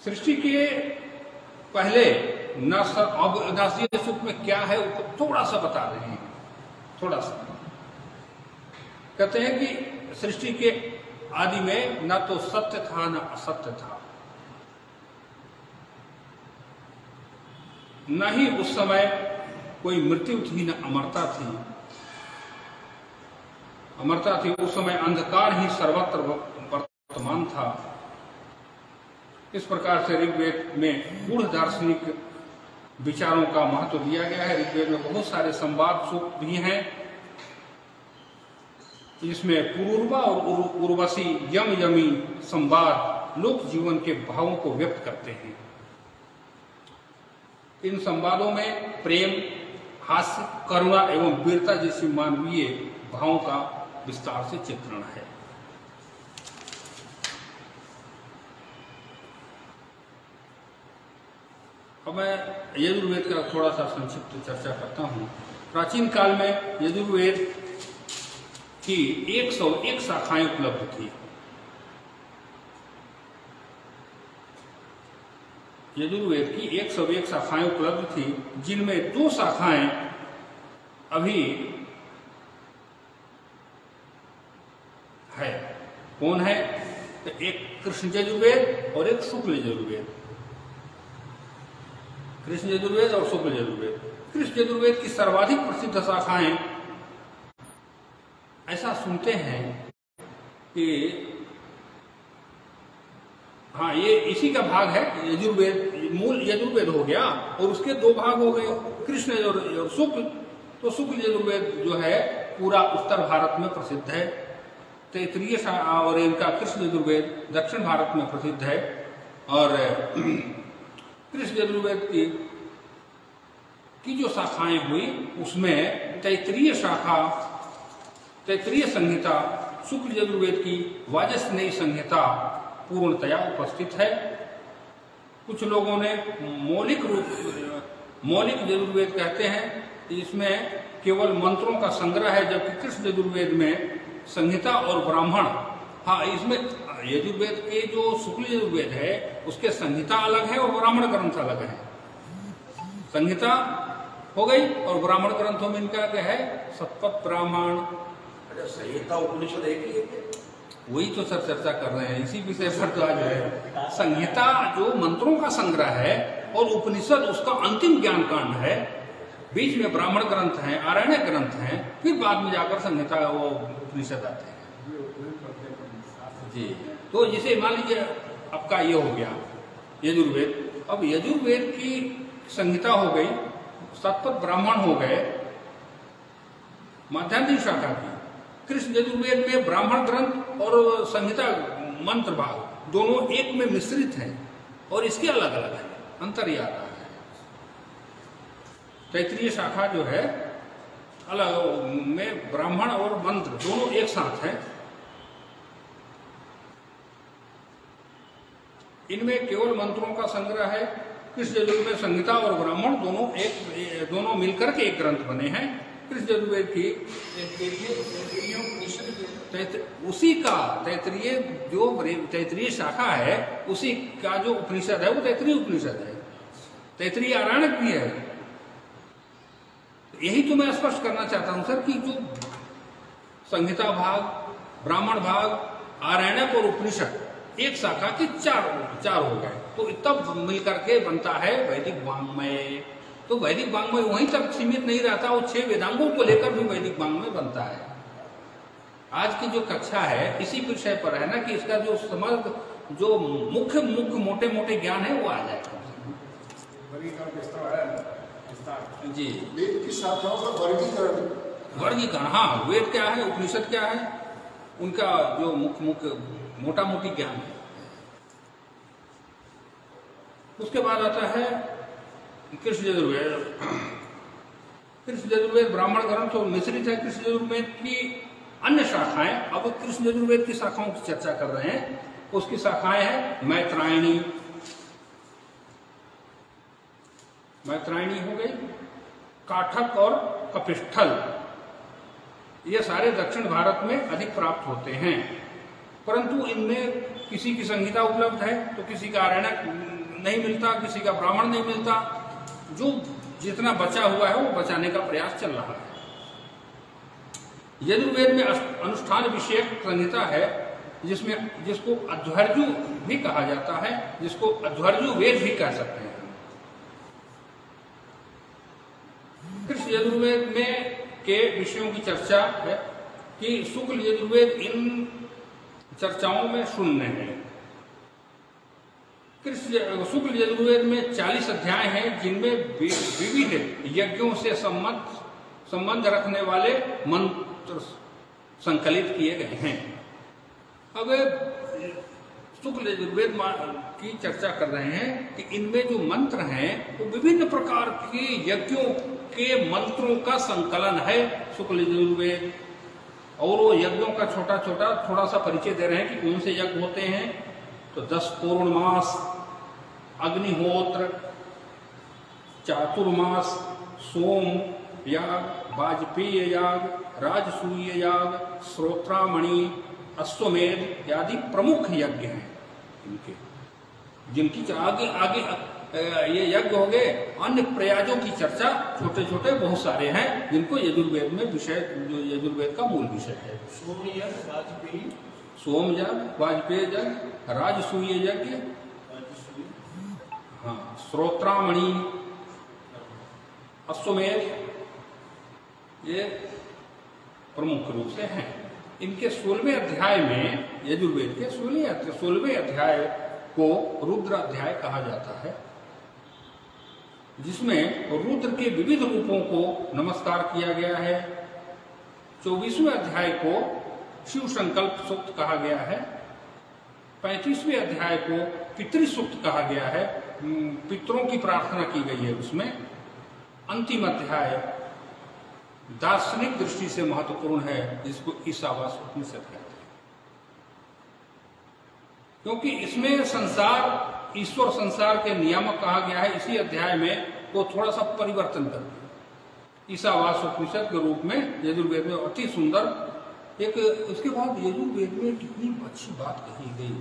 सृष्टि के पहले अब नासदीय सूक्त में क्या है थोड़ा सा बता रहे हैं। थोड़ा सा कहते हैं कि सृष्टि के आदि में न तो सत्य था न असत्य था, न ही उस समय कोई मृत्यु थी न अमरता थी। अमरता थी, उस समय अंधकार ही सर्वत्र वर्तमान था। इस प्रकार से ऋग्वेद में गूढ़ दार्शनिक विचारों का महत्व दिया गया है। ऋग्वेद में बहुत सारे संवाद सूक्त भी हैं, जिसमें पुरूर्वा और उर्वशी यम यमी संवाद लोक जीवन के भावों को व्यक्त करते हैं। इन संवादों में प्रेम, हास्य, करुणा एवं वीरता जैसी मानवीय भावों का विस्तार से चित्रण है। अब मैं यजुर्वेद का थोड़ा सा संक्षिप्त चर्चा करता हूँ। प्राचीन काल में यजुर्वेद की 101 शाखाएं उपलब्ध थी। यजुर्वेद की 101 शाखाएं उपलब्ध थी, जिनमें 2 शाखाएं अभी है। कौन है? तो एक कृष्ण यजुर्वेद और एक शुक्ल यजुर्वेद। कृष्ण यजुर्वेद और शुक्ल यजुर्वेद। कृष्ण यजुर्वेद की सर्वाधिक प्रसिद्ध शाखाएं, ऐसा सुनते हैं कि हाँ, ये इसी का भाग है। यजुर्वेद मूल यजुर्वेद हो गया और उसके 2 भाग हो गए, कृष्ण और शुक्ल। तो शुक्ल यजुर्वेद जो है पूरा उत्तर भारत में प्रसिद्ध है, तैतरीय और इनका कृष्ण यजुर्वेद दक्षिण भारत में प्रसिद्ध है। और कृष्ण यजुर्वेद की जो शाखाएं हुई, उसमें तैतरीय शाखा, तैतरीय संहिता, शुक्ल यजुर्वेद की वाजस्नेयी संहिता पूर्णतया उपस्थित है। कुछ लोगों ने मौलिक यजुर्वेद कहते हैं, इसमें केवल मंत्रों का संग्रह है, जबकि कृष्ण यजुर्वेद में संहिता और ब्राह्मण, हाँ, इसमें यजुर्वेद के जो शुक्ल यजुर्वेद है उसके संहिता अलग है और ब्राह्मण ग्रंथ अलग है। संहिता हो गई और ब्राह्मण ग्रंथों में इनका क्या है? सतपथ ब्राह्मण। संहिता उपनिषद एक ही है। वही तो सर चर्चा कर रहे हैं, इसी विषय पर तो आज है। संहिता जो मंत्रों का संग्रह है और उपनिषद उसका अंतिम ज्ञान कांड है। बीच में ब्राह्मण ग्रंथ हैं, आरण्यक ग्रंथ हैं, फिर बाद में जाकर संहिता वो उपनिषद आते हैं जी। तो जिसे मान लीजिए आपका ये हो गया यजुर्वेद। अब यजुर्वेद की संहिता हो गई, सतपथ ब्राह्मण हो गए, माध्यान्हिक शाखा की। कृष्ण यजुर्वेद में ब्राह्मण ग्रंथ और संहिता मंत्र भाग दोनों एक में मिश्रित हैं और इसके अलग अलग है, अंतर ही आता है। तैतरीय शाखा जो है अलग में ब्राह्मण और मंत्र दोनों एक साथ हैं। इनमें केवल मंत्रों का संग्रह है। कृष्ण यजुर्वेद में संहिता और ब्राह्मण दोनों मिलकर के एक ग्रंथ बने हैं। कृष्ण यजुर्वेद की उसी का तैतरीय शाखा है, उसी का जो उपनिषद है वो तैतरीय उपनिषद है, तैतरीय आरण्यक भी है। यही तो मैं स्पष्ट करना चाहता हूं सर कि जो संहिता भाग, ब्राह्मण भाग, आरण्यक और उपनिषद एक शाखा के चार हो गए, तो तब मिलकर के बनता है वैदिक वाङ्मय। तो वैदिक वाङ्मय वहीं तक सीमित नहीं रहता, वो 6 वेदांगों को लेकर भी वैदिक वाङ्मय बनता है। आज की जो कक्षा है इसी विषय पर है ना, कि इसका जो समग्र जो मुख्य मोटे मोटे ज्ञान है वो आ जाएगा जी। वेद की शाखाओं का वर्गीकरण, हाँ, वेद क्या है, उपनिषद क्या है, उनका जो मुख्य मोटा मोटी ज्ञान है। उसके बाद आता है कृष्ण यजुर्वेद। कृष्ण यजुर्वेद ब्राह्मण ग्रंथ और मिश्रित है। कृष्ण यजुर्वेद की अन्य शाखाएं, अब कृष्ण यजुर्वेद की शाखाओं की चर्चा कर रहे हैं। उसकी शाखाएं हैं मैत्रायणी हो गई, काठक और कपिष्ठल। ये सारे दक्षिण भारत में अधिक प्राप्त होते हैं, परंतु इनमें किसी की संहिता उपलब्ध है तो किसी का आरण्यक नहीं मिलता, किसी का ब्राह्मण नहीं मिलता। जो जितना बचा हुआ है वो बचाने का प्रयास चल रहा है। यजुर्वेद में अनुष्ठान विषयक संहिता है, जिसको अध्वर्यु भी कहा जाता है, जिसको अध्वर्यु वेद भी कह सकते हैं। यजुर्वेद में के विषयों की चर्चा है कि शुक्ल यजुर्वेद इन चर्चाओं में शून्य है। शुक्ल यजुर्वेद में 40 अध्याय हैं जिनमें विविध यज्ञों से संबंध रखने वाले मंत्र संकलित किए गए हैं। अब शुक्ल यजुर्वेद की चर्चा कर रहे हैं कि इनमें जो मंत्र हैं वो विभिन्न प्रकार के यज्ञों के मंत्रों का संकलन है शुक्ल यजुर्वेद। और वो यज्ञों का छोटा छोटा थोड़ा सा परिचय दे रहे हैं कि कौन से यज्ञ होते हैं। तो 10 पूर्णमास, अग्निहोत्र, चातुर्मास, सोम याग, वाजपेय याग, राजसूय याग, श्रोत्रामणि, अश्वमेध आदि प्रमुख यज्ञ हैं इनके, जिनकी आगे आगे ये यज्ञ हो गए। अन्य प्रयाजों की चर्चा छोटे छोटे बहुत सारे हैं जिनको यजुर्वेद में विषय, जो यजुर्वेद का मूल विषय है। सोम यज्ञ, वाजपेय यज्ञ, राजसूय यज्ञ, हाँ, श्रोत्रामणि, अश्वमेध, ये प्रमुख रूप से हैं। इनके 16वें अध्याय में, यजुर्वेद के 16वें अध्याय को रुद्र अध्याय कहा जाता है, जिसमें रुद्र के विविध रूपों को नमस्कार किया गया है। 24वें अध्याय को शिव संकल्प सूक्त कहा गया है। 35वें अध्याय को पितृ सूक्त कहा गया है, पितरों की प्रार्थना की गई है उसमें। अंतिम अध्याय दार्शनिक दृष्टि से महत्वपूर्ण है, जिसको ईशावास उपनिषद कहते हैं, क्योंकि इसमें संसार, ईश्वर संसार के नियामक कहा गया है। इसी अध्याय में वो थोड़ा सा परिवर्तन कर दिया ईशावास उपनिषद के रूप में यजुर्वेद में। अति सुंदर एक, उसके बाद यजुर्वेद में कितनी अच्छी बात कही गई।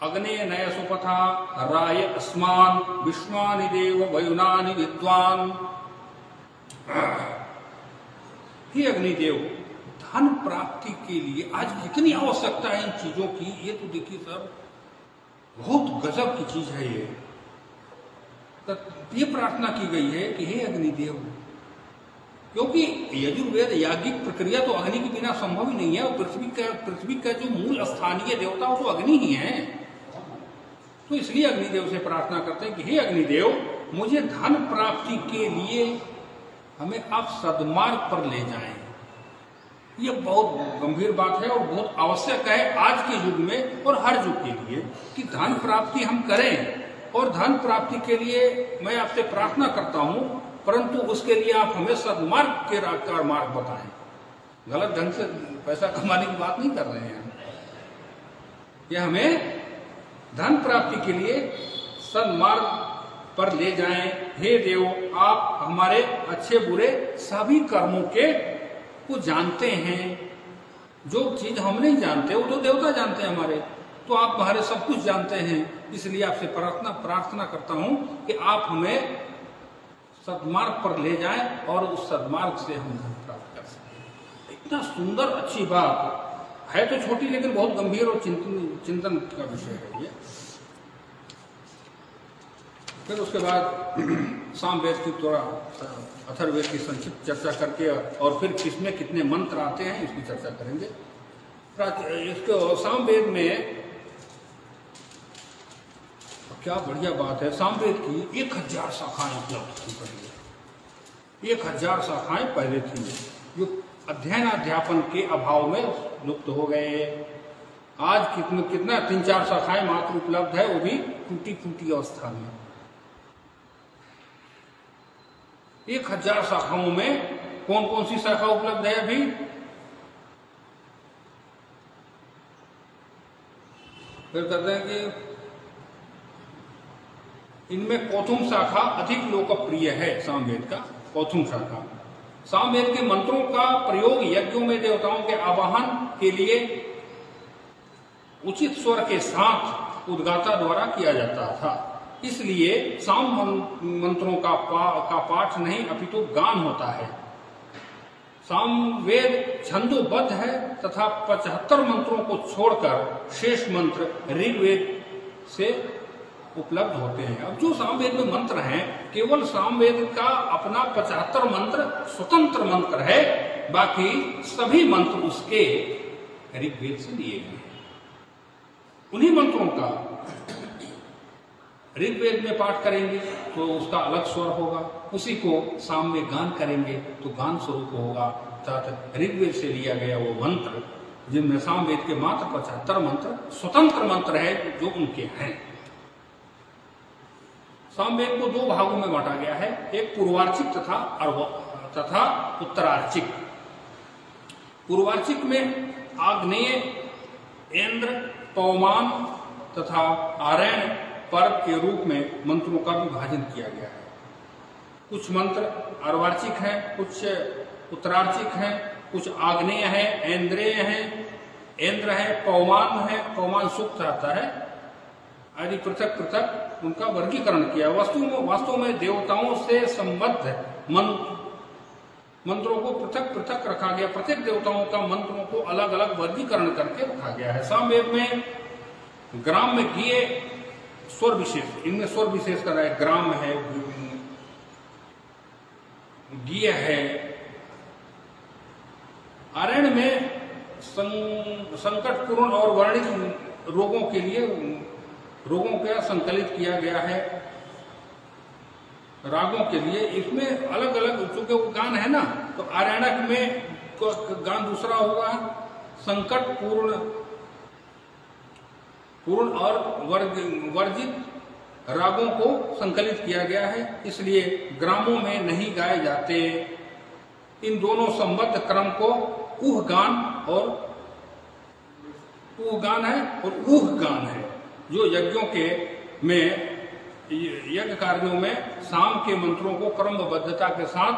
अग्ने नय सुपथा राय अस्मान विश्वानि देव वयुनानि विद्वान। हे अग्निदेव, धन प्राप्ति के लिए आज कितनी आवश्यकता है इन चीजों की, ये तो देखिए सर, बहुत गजब की चीज है ये। तो ये प्रार्थना की गई है कि हे अग्निदेव, क्योंकि यजुर्वेद याज्ञिक प्रक्रिया तो अग्नि के बिना संभव ही नहीं है। और पृथ्वी का जो मूल स्थानीय देवता हो तो अग्नि ही है। तो इसलिए अग्निदेव से प्रार्थना करते हैं कि हे अग्निदेव, मुझे धन प्राप्ति के लिए हमें आप सद्मार्ग पर ले जाएं। ये बहुत गंभीर बात है और बहुत आवश्यक है आज के युग में और हर युग के लिए कि धन प्राप्ति हम करें। और धन प्राप्ति के लिए मैं आपसे प्रार्थना करता हूं, परंतु उसके लिए आप हमें सद्मार्ग के मार्ग बताएं। गलत ढंग से पैसा कमाने की बात नहीं कर रहे हैं। ये हमें धन प्राप्ति के लिए सद्मार्ग पर ले जाएं। हे देव, आप हमारे अच्छे बुरे सभी कर्मों के को जानते हैं। जो चीज हम नहीं जानते वो तो देवता जानते हैं हमारे, तो आप हमारे सब कुछ जानते हैं। इसलिए आपसे प्रार्थना करता हूं कि आप हमें सद्मार्ग पर ले जाएं और उस सद्मार्ग से हम धन प्राप्त कर सकें। इतना सुंदर अच्छी बात है, तो छोटी लेकिन बहुत गंभीर और चिंतन का विषय है ये। फिर उसके बाद सामवेद की थोड़ा अथर्ववेद की संक्षिप्त चर्चा करके और फिर किसमें कितने मंत्र आते हैं इसकी चर्चा करेंगे। इसको सामवेद में क्या बढ़िया बात है, सामवेद की 1000 शाखाएं उपलब्ध थी पहले। 1000 शाखाएं पहले थी जो अध्ययन अध्यापन के अभाव में लुप्त हो गए। आज कितना 3-4 शाखाएं मात्र उपलब्ध है, वो भी टूटी फूटी अवस्था में। 1000 शाखाओं में कौन कौन सी शाखा उपलब्ध है अभी? फिर कहते हैं कि इनमें कौथुम शाखा अधिक लोकप्रिय है। सामवेद का कौथुम शाखा, सामवेद के मंत्रों का प्रयोग यज्ञों में देवताओं के आवाहन के लिए उचित स्वर के साथ उद्गाता द्वारा किया जाता था। इसलिए साम मंत्रों का पाठ नहीं अपितु गान होता है। सामवेद छंदोबद्ध है तथा 75 मंत्रों को छोड़कर शेष मंत्र ऋग्वेद से उपलब्ध होते हैं। अब जो सामवेद में मंत्र हैं, केवल सामवेद का अपना 75 मंत्र स्वतंत्र मंत्र है, बाकी सभी मंत्र उसके ऋग्वेद से लिए गए हैं। उन्हीं मंत्रों का ऋग्वेद में पाठ करेंगे तो उसका अलग स्वर होगा, उसी को साम में गान करेंगे तो गान स्वरूप होगा। अर्थात ऋग्वेद से लिया गया वो मंत्र, जिनमें सामवेद के मात्र 75 मंत्र स्वतंत्र मंत्र है जो उनके हैं। सामवेद को 2 भागों में बांटा गया है, एक पूर्वार्चिक तथा उत्तरार्चिक। पूर्वार्चिक में आग्नेय, इंद्र, पवमान तथा आरण्य पर्व के रूप में मंत्रों का विभाजन किया गया है। कुछ मंत्र अर्वार्चिक हैं, कुछ उत्तरार्चिक हैं, कुछ आग्नेय है, ऐन्द्रेय है, इंद्र है, पवमान है, पवमान सूक्त आता है आदि पृथक पृथक उनका वर्गीकरण किया। वास्तव में देवताओं से संबद्ध मंत्रों को पृथक पृथक रखा गया। प्रत्येक देवताओं का मंत्रों को अलग अलग वर्गीकरण करके रखा गया है। सामवेद में ग्राम में गीय स्वर विशेष, इनमें स्वर विशेष का है, ग्राम है, गीय है। आरण्य में संकटपूर्ण और वर्णित रोगों के लिए रोगों का संकलित किया गया है रागों के लिए। इसमें अलग अलग, चूंकि वो गान है ना, तो आरण्यक में गान दूसरा होगा। संकट पूर्ण और वर्जित रागों को संकलित किया गया है, इसलिए ग्रामों में नहीं गाए जाते। इन दोनों संबद्ध क्रम को ऊह गान है और ऊह गान है, जो यज्ञों के में यज्ञ कार्यों में साम के मंत्रों को क्रमबद्धता के साथ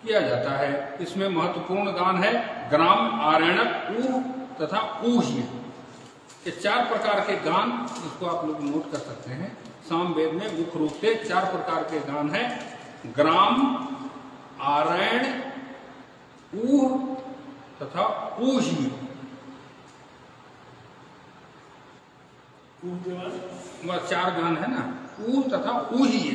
किया जाता है। इसमें महत्वपूर्ण गान है ग्राम, आरण्यक, ऊह तथा ऊह्य। ये 4 प्रकार के गान, इसको आप लोग नोट कर सकते हैं। सामवेद में मुख्य रूप से 4 प्रकार के गान हैं, ग्राम, आरण्य, ऊह तथा ऊह्य। वह 4 गान है ना, ऊह तथा ऊह्य।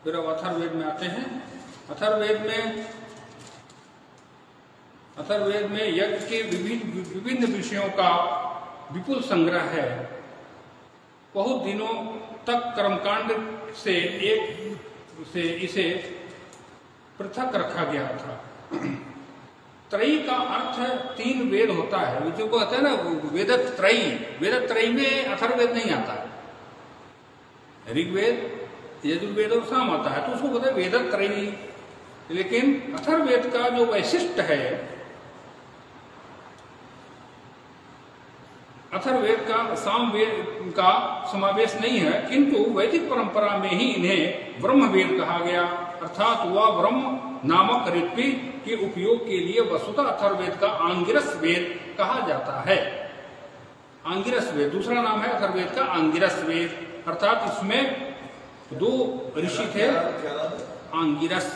फिर अब अथर्ववेद में आते हैं। अथर्ववेद में यज्ञ के विभिन्न विषयों का विपुल संग्रह है। बहुत दिनों तक कर्मकांड से इसे पृथक रखा गया था। त्रयी का अर्थ 3 वेद होता है, जो कहते हैं ना वेदत्रयी। वेदत्रयी में अथर्ववेद नहीं आता है, ऋग्वेद, यजुर्वेद और साम आता है, तो उसको कहते हैं वेदत्रयी। लेकिन अथर्ववेद का जो वैशिष्ट है, अथर्ववेद का सामवेद का समावेश नहीं है, किंतु वैदिक परंपरा में ही इन्हें ब्रह्मवेद कहा गया। अर्थात वह ब्रह्म नामक ऋत्वि के उपयोग के लिए वस्तुतः अथर्ववेद का आंगिरस वेद कहा जाता है। आंगिरस वेद दूसरा नाम है अथर्ववेद का, आंगिरस वेद। अर्थात इसमें 2 ऋषि थे, आंगिरस।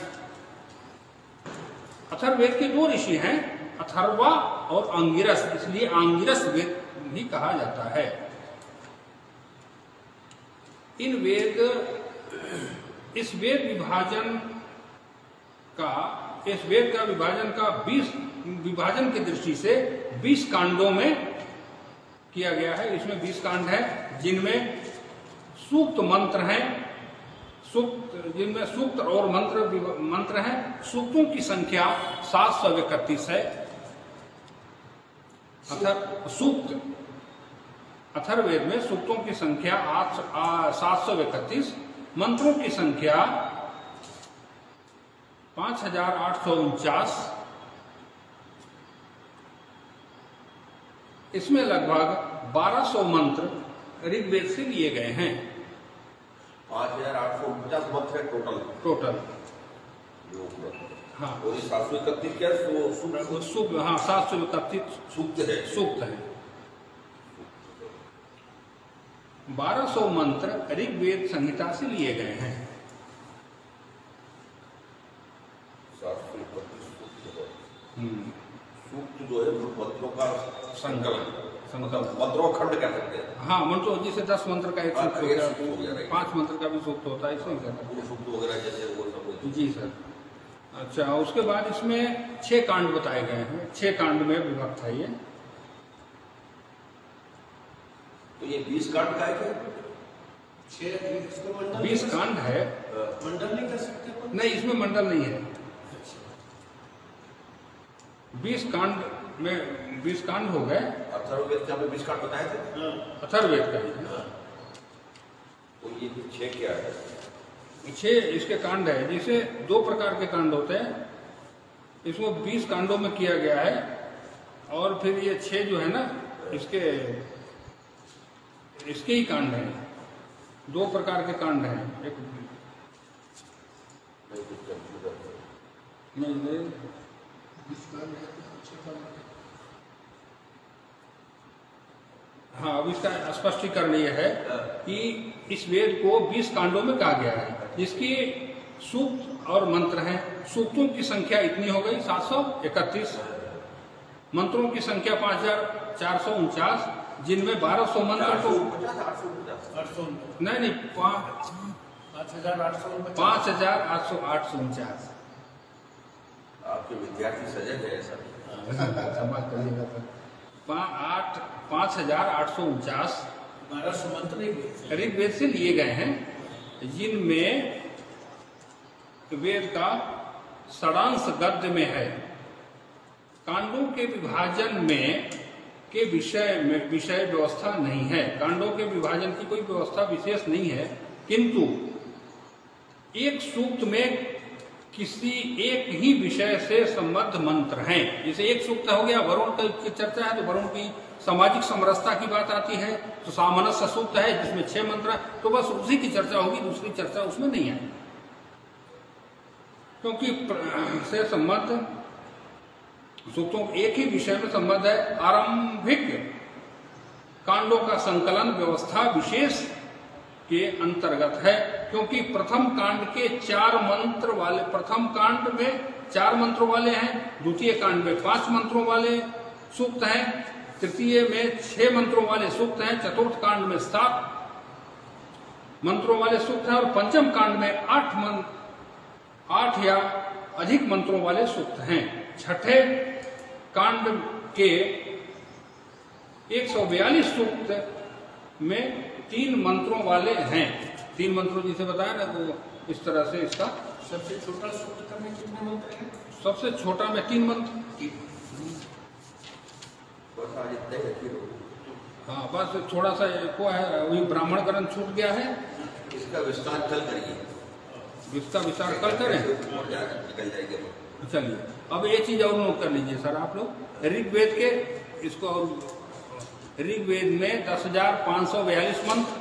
अथर्ववेद के 2 ऋषि हैं, अथर्वा और आंगिरस, इसलिए आंगिरस वेद भी कहा जाता है। इस वेद विभाजन का 20 विभाजन की दृष्टि से 20 कांडों में किया गया है। इसमें 20 कांड है, जिनमें सूक्त मंत्र हैं, जिनमें सूक्त और मंत्र हैं। सूक्तों की संख्या 731 है। अथर्ववेद में सूक्तों की संख्या 731, मंत्रों की संख्या 5849। इसमें लगभग 1200 मंत्र ऋग्वेद से लिए गए हैं। 5850 मंत्र है टोटल। हाँ, और 731 क्या सूक्त? हाँ, 731 सूक्त है। 1200 मंत्र ऋग्वेद संहिता से लिए गए हैं। 731 मंत्रों का संकलन मंत्रों खंड कह सकते हैं। हाँ, मंत्रों जैसे 10 मंत्र का एक सूक्त हो गया, सूक्त हो गया, राइट। 5 मंत्र का भी सूक्त होता है, इसमें कहता वो सूक्त वगैरह जैसे वो सब है। जी सर। अच्छा, उसके बाद इसमें 6 कांड बताए गए हैं, 6 कांड में विभक्त है ये। तो ये 20 कांड का है क्या? 20 कांड है। मंडल नहीं कर सकते अपन? नहीं, इसमें मंडल नहीं है। 20 कांड में 20 कांड हो गए। अथर्ववेद के हमें 20 कांड बताए थे। अथर्ववेद का ही है। तो ये 6 क्या है? 6 इसके कांड है। जैसे 2 प्रकार के कांड होते हैं, इसको 20 कांडों में किया गया है। और फिर ये 6 जो है ना, इसके ही कांड हैं। 2 प्रकार के कांड हैं। एक नहीं, हाँ, अब इसका स्पष्टीकरण यह है कि इस वेद को 20 कांडों में कहा गया है, जिसकी सूक्त और मंत्र हैं। सूक्तों की संख्या इतनी हो गई 731, मंत्रों की संख्या 5449, जिनमें 1200 मंत्र को 800 नहीं 5849। आपके विद्यार्थी सजग है ऐसा? क्षमा करिएगा सर। 5849 1200 मंत्र ऋग्वेद से लिए गए हैं, जिनमें वेद का षडांश गद्य में है। कांडों के विभाजन में के विषय व्यवस्था नहीं है। कांडों के विभाजन की कोई व्यवस्था विशेष नहीं है, किंतु एक सूक्त में किसी एक ही विषय से संबद्ध मंत्र हैं। जैसे एक सूक्त हो गया, वरुण की चर्चा है तो वरुण की सामाजिक समरसता की बात आती है, तो सामनस्य सूक्त है जिसमें 6 मंत्र, तो बस उसी की चर्चा होगी, दूसरी चर्चा उसमें नहीं है। क्योंकि से संबद्ध सूक्तों एक ही विषय में संबद्ध है। आरंभिक कांडों का संकलन व्यवस्था विशेष के अंतर्गत है, क्योंकि प्रथम कांड के 4 मंत्र वाले, प्रथम कांड में 4 मंत्रों वाले हैं, द्वितीय कांड में 5 मंत्रों वाले सूक्त हैं, तृतीय में 6 मंत्रों वाले सूक्त हैं, चतुर्थ कांड में 7 मंत्रों वाले सूक्त हैं, और पंचम कांड में 8 या अधिक मंत्रों वाले सूक्त हैं। छठे कांड के 142 सूक्त में 3 मंत्रों वाले हैं। 3 मंत्रों जिसे बताया ना, तो इस तरह से इसका सबसे छोटा सूत्र में कितने मंत्र हैं? सबसे छोटा में 3 मंत्र। हाँ, बस थोड़ा सा को है, वही ब्राह्मण करण छूट गया है। इसका विस्तार कल करिए। इसका विस्तार कल करें, निकल जाएगी। चलिए अब ये चीज और नोट कर लीजिए सर आप लोग। ऋग्वेद के इसको, ऋग्वेद में 10,542 मंत्र,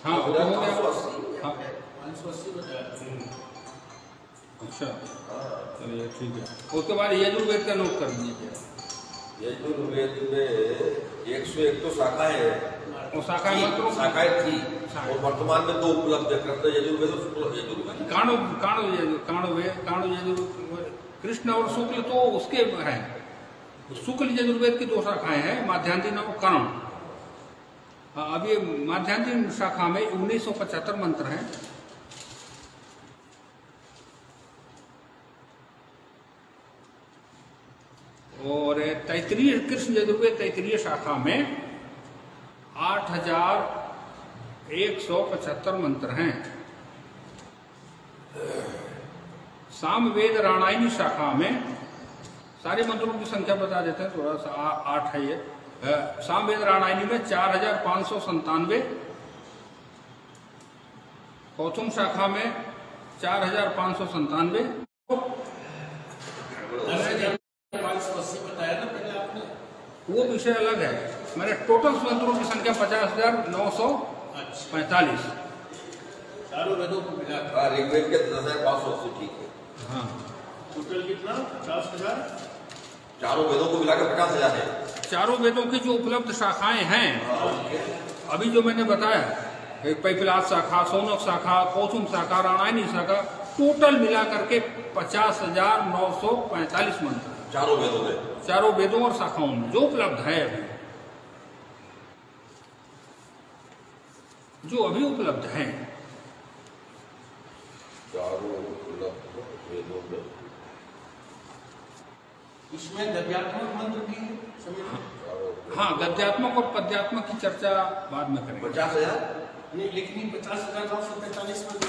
हाँ हो गया। हाँ 580 बताया। अच्छा, चलिए ठीक है। उसके बाद यजुर्वेद का नोट कर लीजिए। यजुर्वेद में 101 तो शाखाएं हैं, और शाखाएं मंत्रों शाखाएं थी, और वर्तमान में 2 उपलब्ध है, कृष्ण यजुर्वेद और शुक्ल यजुर्वेद। काणो यजुर्वेद, कृष्ण और शुक्ल तो उसके हैं। शुक्ल यजुर्वेद की 2 शाखाएं हैं, माध्यान्तिन और कर्ण। अब ये माध्यान्तिन शाखा में 1975 मंत्र हैं। और तैतरीय कृष्ण यजुर्वेद तैतरीय शाखा में 8,175 मंत्र हैं। सामवेद रामायणी शाखा में सारे मंत्रों की संख्या बता देते हैं, थोड़ा सा 8 है ये। सामवेद रामायणी में 4,597, कौथुम शाखा में 4,597, 580 बताया ना पहले आपने, वो विषय अलग है। मैंने टोटल मंत्रों की संख्या 50,945। चारों वेदों को मिला ऋग्वेद के 10,580 ठीक है। हाँ, टोटल कितना? 50,000। चारों वेदों को मिलाकर 50,000 है। चारों वेदों की जो उपलब्ध शाखाएं हैं, अभी जो मैंने बताया, पैपलाद शाखा, सौनक शाखा, कौथुम शाखा, रामायणी शाखा, टोटल मिला करके 50,945 मंत्र चारों वेदों और शाखाओं में जो उपलब्ध है अभी उपलब्ध है। चारों उपलब्ध वेदों में इसमें गद्यात्मक मंत्र भी है सभी। हाँ, गद्यात्मक और पद्यात्मक की चर्चा बाद में करेंगे। 50,000 नहीं, लेकिन 50,945 में जो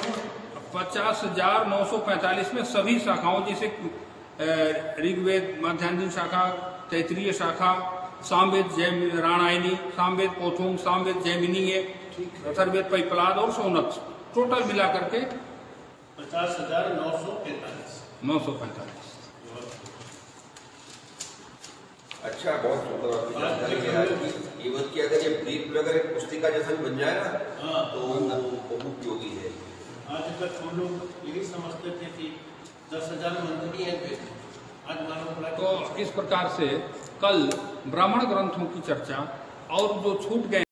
50,945 में सभी शाखाओं जैसे ऋग्वेद माध्यान्हिक शाखा, तैतरीय शाखा, सामवेद जय राणायनी, सामवेद पोथुंग, सामवेद जयमिनी, अथर्ववेद पैपलाद और सौनक, टोटल मिला करके 50,945। अच्छा, बहुत सुंदर आपकी जानकारी है। ये बात कि अगर ये ब्रीफ में अगर एक पुस्तिका जैसा भी बन जाए ना तो बहुत उपयोगी है। आज तक हम लोग यही समझते थे कि 10,000 मंत्र ही हैं, आज मालूम पड़ा। तो इस प्रकार से कल ब्राह्मण ग्रंथों की चर्चा और जो छूट गए